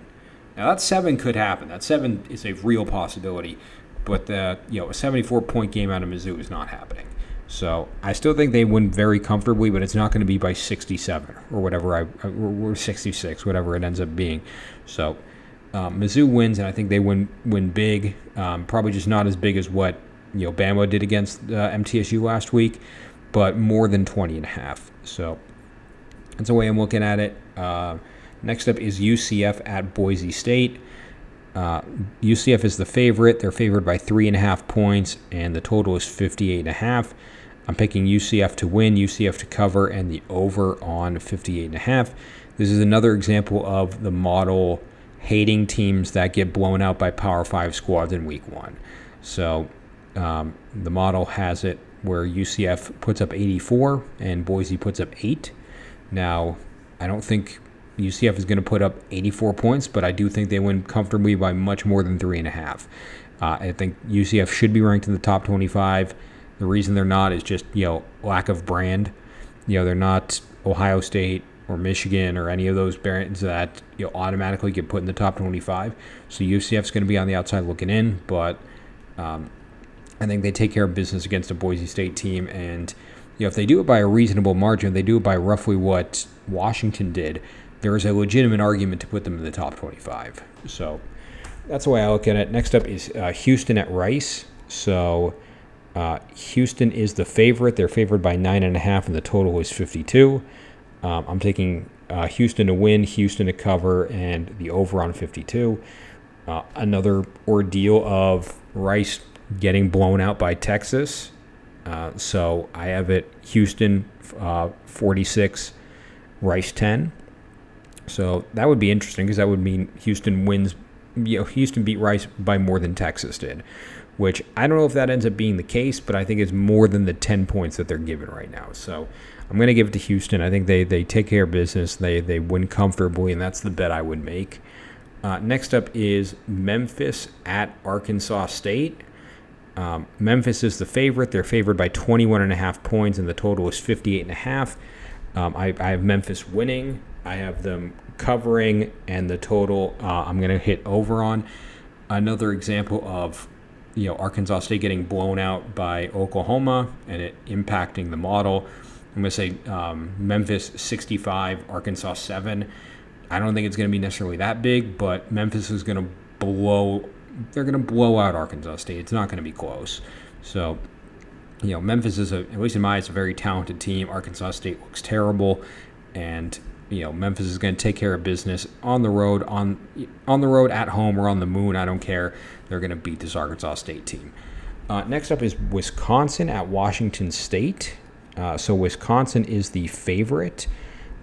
Now that 7 could happen. That 7 is a real possibility, but a 74-point game out of Mizzou is not happening. So I still think they win very comfortably, but it's not going to be by 67 or whatever, or 66, whatever it ends up being. So Mizzou wins, and I think they win big. Probably just not as big as what Bama did against MTSU last week, but more than 20.5. So that's the way I'm looking at it. Next up is UCF at Boise State. UCF is the favorite. They're favored by 3.5 points, and the total is 58.5. I'm picking UCF to win, UCF to cover, and the over on 58.5. This is another example of the model hating teams that get blown out by Power 5 squads in Week 1. So the model has it where UCF puts up 84 and Boise puts up 8. Now, I don't think UCF is going to put up 84 points, but I do think they win comfortably by much more than 3.5. I think UCF should be ranked in the top 25. The reason they're not is just lack of brand. They're not Ohio State or Michigan or any of those brands that automatically get put in the top 25. So UCF's going to be on the outside looking in, but I think they take care of business against a Boise State team, and if they do it by a reasonable margin, they do it by roughly what Washington did, there is a legitimate argument to put them in the top 25. So that's the way I look at it. Next up is Houston at Rice. So Houston is the favorite. They're favored by 9.5, and the total is 52. I'm taking Houston to win, Houston to cover, and the over on 52. Another ordeal of Rice getting blown out by Texas. So I have it Houston 46, Rice 10. So that would be interesting because that would mean Houston wins. Houston beat Rice by more than Texas did, which I don't know if that ends up being the case, but I think it's more than the 10 points that they're given right now. So I'm going to give it to Houston. I think they take care of business. They win comfortably, and that's the bet I would make. Next up is Memphis at Arkansas State. Memphis is the favorite. They're favored by 21.5 points, and the total is 58.5. I have Memphis winning. I have them covering, and the total I'm going to hit over on. Another example of Arkansas State getting blown out by Oklahoma and it impacting the model. I'm going to say Memphis 65, Arkansas 7. I don't think it's going to be necessarily that big, but Memphis is going to blow out Arkansas State. It's not going to be close. So, Memphis is, at least in my eyes, a very talented team. Arkansas State looks terrible, and Memphis is going to take care of business on the road, on the road, at home, or on the moon. I don't care. They're going to beat this Arkansas State team. Next up is Wisconsin at Washington State. So Wisconsin is the favorite.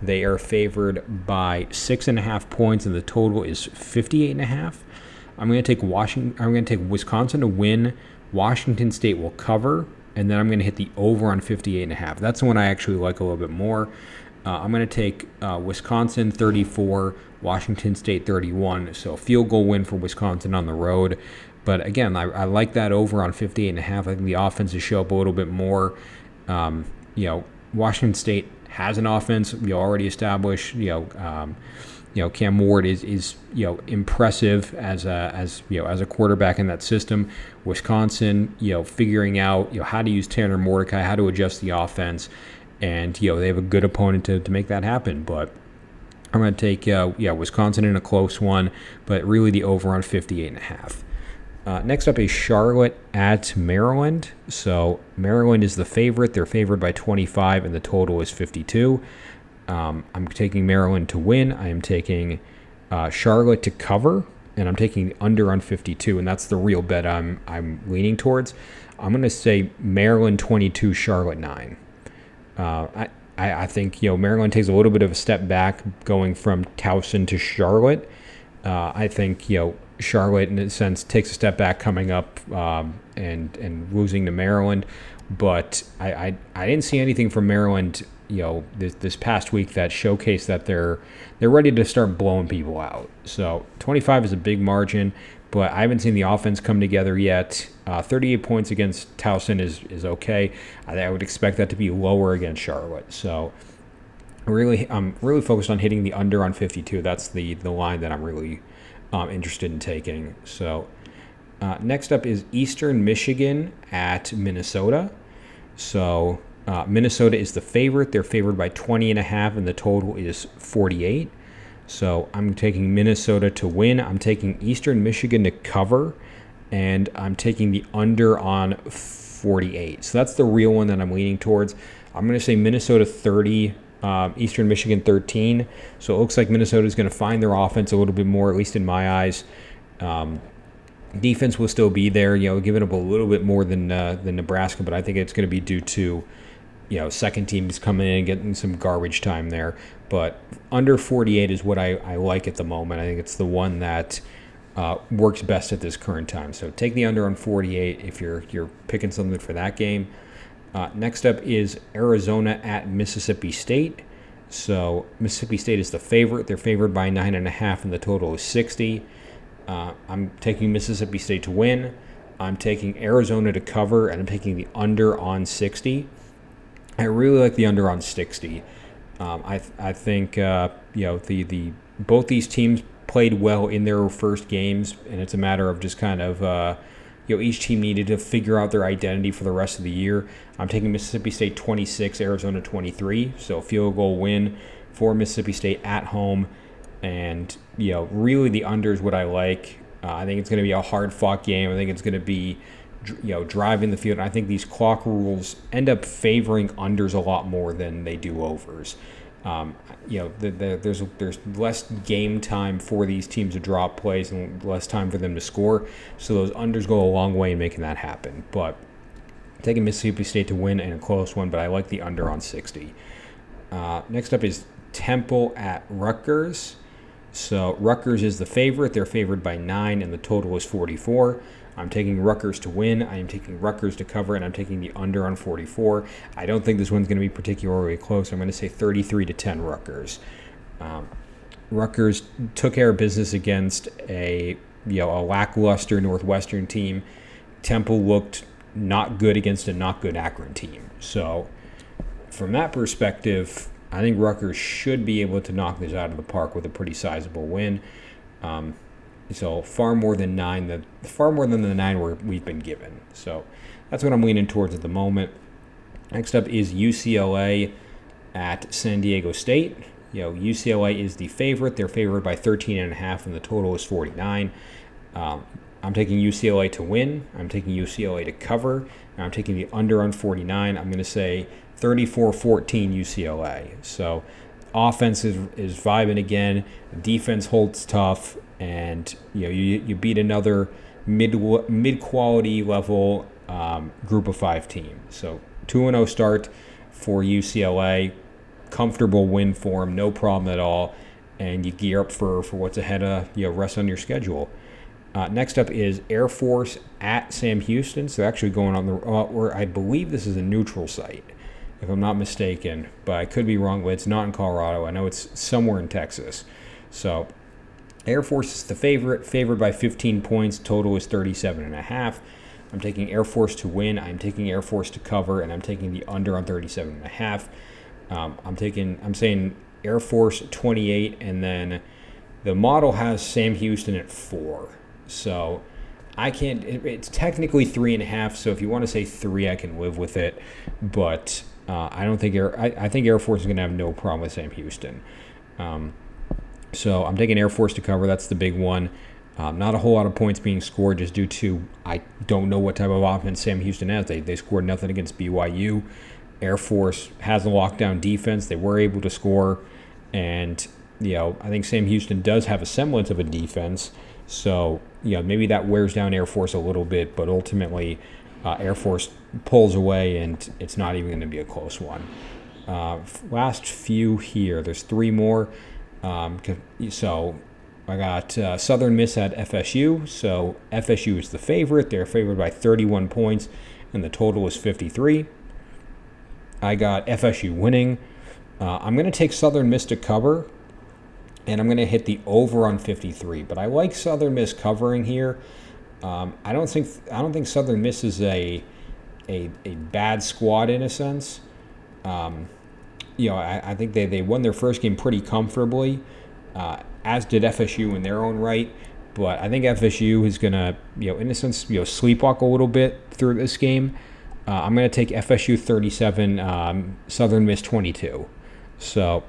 They are favored by 6.5 points, and the total is 58.5. I'm going to take Wisconsin to win. Washington State will cover, and then I'm going to hit the over on 58.5. That's the one I actually like a little bit more. I'm going to take Wisconsin 34, Washington State 31. So field goal win for Wisconsin on the road. But again, I like that over on 58.5. I think the offense will show up a little bit more. Washington State has an offense already established. Cam Ward is impressive as a quarterback in that system. Wisconsin, figuring out how to use Tanner Mordecai, how to adjust the offense, and they have a good opponent to make that happen. But I'm going to take Wisconsin in a close one, but really the over on 58.5. Next up is Charlotte at Maryland. So Maryland is the favorite. They're favored by 25, and the total is 52. I'm taking Maryland to win. I am taking Charlotte to cover, and I'm taking the under on 52, and that's the real bet I'm leaning towards. I'm going to say Maryland 22, Charlotte 9. I think Maryland takes a little bit of a step back going from Towson to Charlotte. I think Charlotte, in a sense, takes a step back coming up and losing to Maryland. But I didn't see anything from Maryland, this past week that showcased that they're ready to start blowing people out. So 25 is a big margin, but I haven't seen the offense come together yet. 38 points against Towson is okay. I would expect that to be lower against Charlotte. So I'm really focused on hitting the under on 52. That's the line that I'm really interested in taking. So next up is Eastern Michigan at Minnesota. So Minnesota is the favorite. They're favored by 20.5, and the total is 48. So I'm taking Minnesota to win. I'm taking Eastern Michigan to cover, and I'm taking the under on 48. So that's the real one that I'm leaning towards. I'm going to say Minnesota 30, Eastern Michigan 13. So it looks like Minnesota is going to find their offense a little bit more, at least in my eyes. Defense will still be there, giving up a little bit more than Nebraska, but I think it's going to be due to second teams coming in and getting some garbage time there. But under 48 is what I like at the moment. I think it's the one that works best at this current time. So take the under on 48 if you're picking something for that game. Next up is Arizona at Mississippi State. So Mississippi State is the favorite. They're favored by 9.5, and the total is 60. I'm taking Mississippi State to win. I'm taking Arizona to cover, and I'm taking the under on 60. I really like the under on 60. I think both these teams played well in their first games, and it's a matter of just kind of each team needed to figure out their identity for the rest of the year. I'm taking Mississippi State 26, Arizona 23, so field goal win for Mississippi State at home, and really the under is what I like. I think it's going to be a hard-fought game. I think it's going to be driving the field. And I think these clock rules end up favoring unders a lot more than they do overs. There's less game time for these teams to drop plays and less time for them to score. So those unders go a long way in making that happen. But taking Mississippi State to win in a close one, but I like the under on 60. Next up is Temple at Rutgers. So Rutgers is the favorite. They're favored by 9, and the total is 44. I'm taking Rutgers to win. I am taking Rutgers to cover, and I'm taking the under on 44. I don't think this one's going to be particularly close. I'm going to say 33-10 Rutgers. Rutgers took care of business against a lackluster Northwestern team. Temple looked not good against a not good Akron team. So from that perspective, I think Rutgers should be able to knock this out of the park with a pretty sizable win. So far more than the 9 we've been given. So that's what I'm leaning towards at the moment. Next up is UCLA at San Diego State. UCLA is the favorite. They're favored by 13.5, and the total is 49. I'm taking UCLA to win. I'm taking UCLA to cover. And I'm taking the under on 49. I'm going to say 34-14 UCLA. So offense is vibing again. Defense holds tough. And you beat another mid-quality level group of 5 team. So 2-0 start for UCLA, comfortable win for them, no problem at all, and you gear up for what's ahead of rest on your schedule. Next up is Air Force at Sam Houston. So actually going on where I believe this is a neutral site, if I'm not mistaken, but I could be wrong. But it's not in Colorado. I know it's somewhere in Texas. So Air Force is the favored by 15 points. Total is 37.5. I'm taking Air Force to win. I'm taking Air Force to cover, and I'm taking the under on 37.5. I'm saying Air Force 28, and then the model has Sam Houston at 4. So I can't. It's technically 3.5. So if you want to say 3, I can live with it. But I don't think I think Air Force is going to have no problem with Sam Houston. So I'm taking Air Force to cover. That's the big one. Not a whole lot of points being scored just due to I don't know what type of offense Sam Houston has. They scored nothing against BYU. Air Force has a lockdown defense. They were able to score. And, I think Sam Houston does have a semblance of a defense. So, maybe that wears down Air Force a little bit. But ultimately, Air Force pulls away, and it's not even going to be a close one. Last few here. There's 3 more. So I got Southern Miss at FSU. So FSU is the favorite. They're favored by 31 points, and the total is 53. I got FSU winning. I'm going to take Southern Miss to cover, and I'm going to hit the over on 53. But I like Southern Miss covering here. I don't think Southern Miss is a bad squad in a sense. I think they won their first game pretty comfortably, as did FSU in their own right. But I think FSU is going to, in a sense, sleepwalk a little bit through this game. I'm going to take FSU 37, Southern Miss 22. So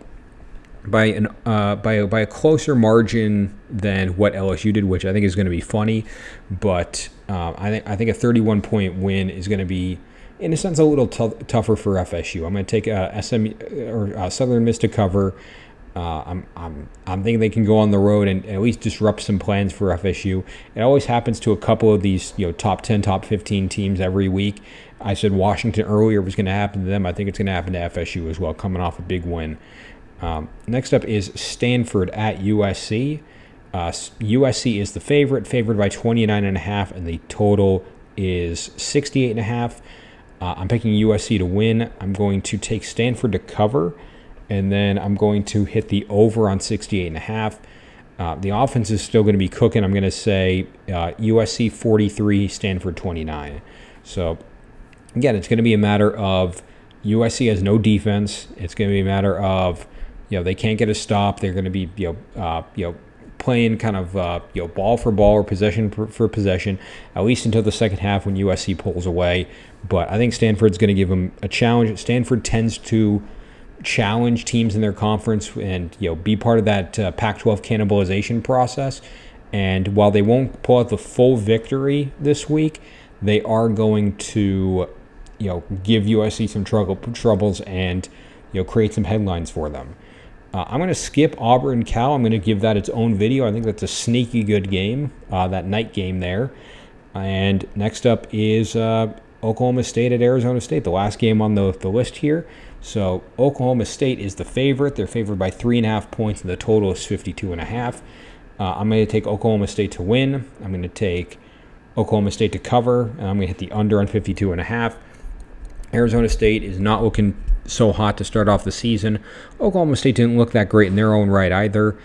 by a closer margin than what LSU did, which I think is going to be funny. But I think a 31-point win is going to be, in a sense, a little tougher for FSU. I'm going to take Southern Miss to cover. I'm thinking they can go on the road and at least disrupt some plans for FSU. It always happens to a couple of these top 10, top 15 teams every week. I said Washington earlier was going to happen to them. I think it's going to happen to FSU as well, coming off a big win. Next up is Stanford at USC. USC is the favored by 29.5, and the total is 68.5. I'm picking USC to win. I'm going to take Stanford to cover, and then I'm going to hit the over on 68.5. The offense is still going to be cooking. I'm going to say USC 43, Stanford 29. So, again, it's going to be a matter of USC has no defense. It's going to be a matter of, they can't get a stop. They're going to be, playing kind of, ball for ball or possession for possession, at least until the second half when USC pulls away. But I think Stanford's going to give them a challenge. Stanford tends to challenge teams in their conference and, be part of that Pac-12 cannibalization process. And while they won't pull out the full victory this week, they are going to, give USC some troubles and, create some headlines for them. I'm going to skip Auburn Cal. I'm going to give that its own video. I think that's a sneaky good game, that night game there. And next up is Oklahoma State at Arizona State, the last game on the list here. So Oklahoma State is the favorite. They're favored by 3.5 points, and the total is 52.5. I'm going to take Oklahoma State to win. I'm going to take Oklahoma State to cover, and I'm going to hit the under on 52.5. Arizona State is not looking so hot to start off the season. Oklahoma State didn't look that great in their own right either.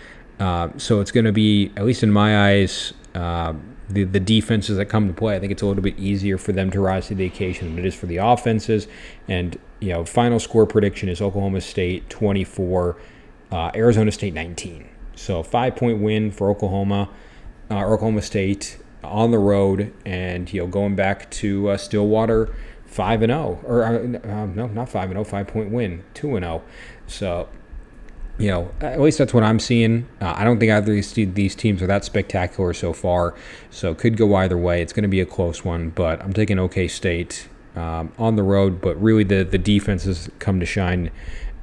So it's going to be, at least in my eyes, the defenses that come to play. I think it's a little bit easier for them to rise to the occasion than it is for the offenses. And, final score prediction is Oklahoma State 24, Arizona State 19. So 5-point win for Oklahoma State on the road, and, going back to Stillwater 5-0, or no, not 5-0, 5-point win, 2-0. So, at least that's what I'm seeing. I don't think either of these teams are that spectacular so far, so it could go either way. It's going to be a close one, but I'm taking OK State on the road. But really, the defenses come to shine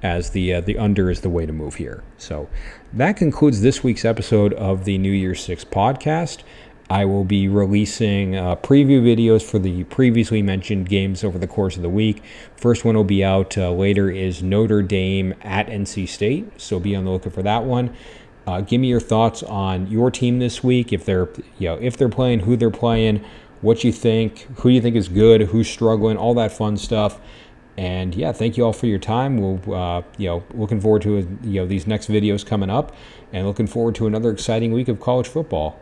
as the under is the way to move here. So that concludes this week's episode of the New Year's 6 podcast. I will be releasing preview videos for the previously mentioned games over the course of the week. First one will be out later is Notre Dame at NC State, so be on the lookout for that one. Give me your thoughts on your team this week, if they're playing, who they're playing, what you think, who you think is good, who's struggling, all that fun stuff. And yeah, thank you all for your time. We'll, looking forward to, these next videos coming up, and looking forward to another exciting week of college football.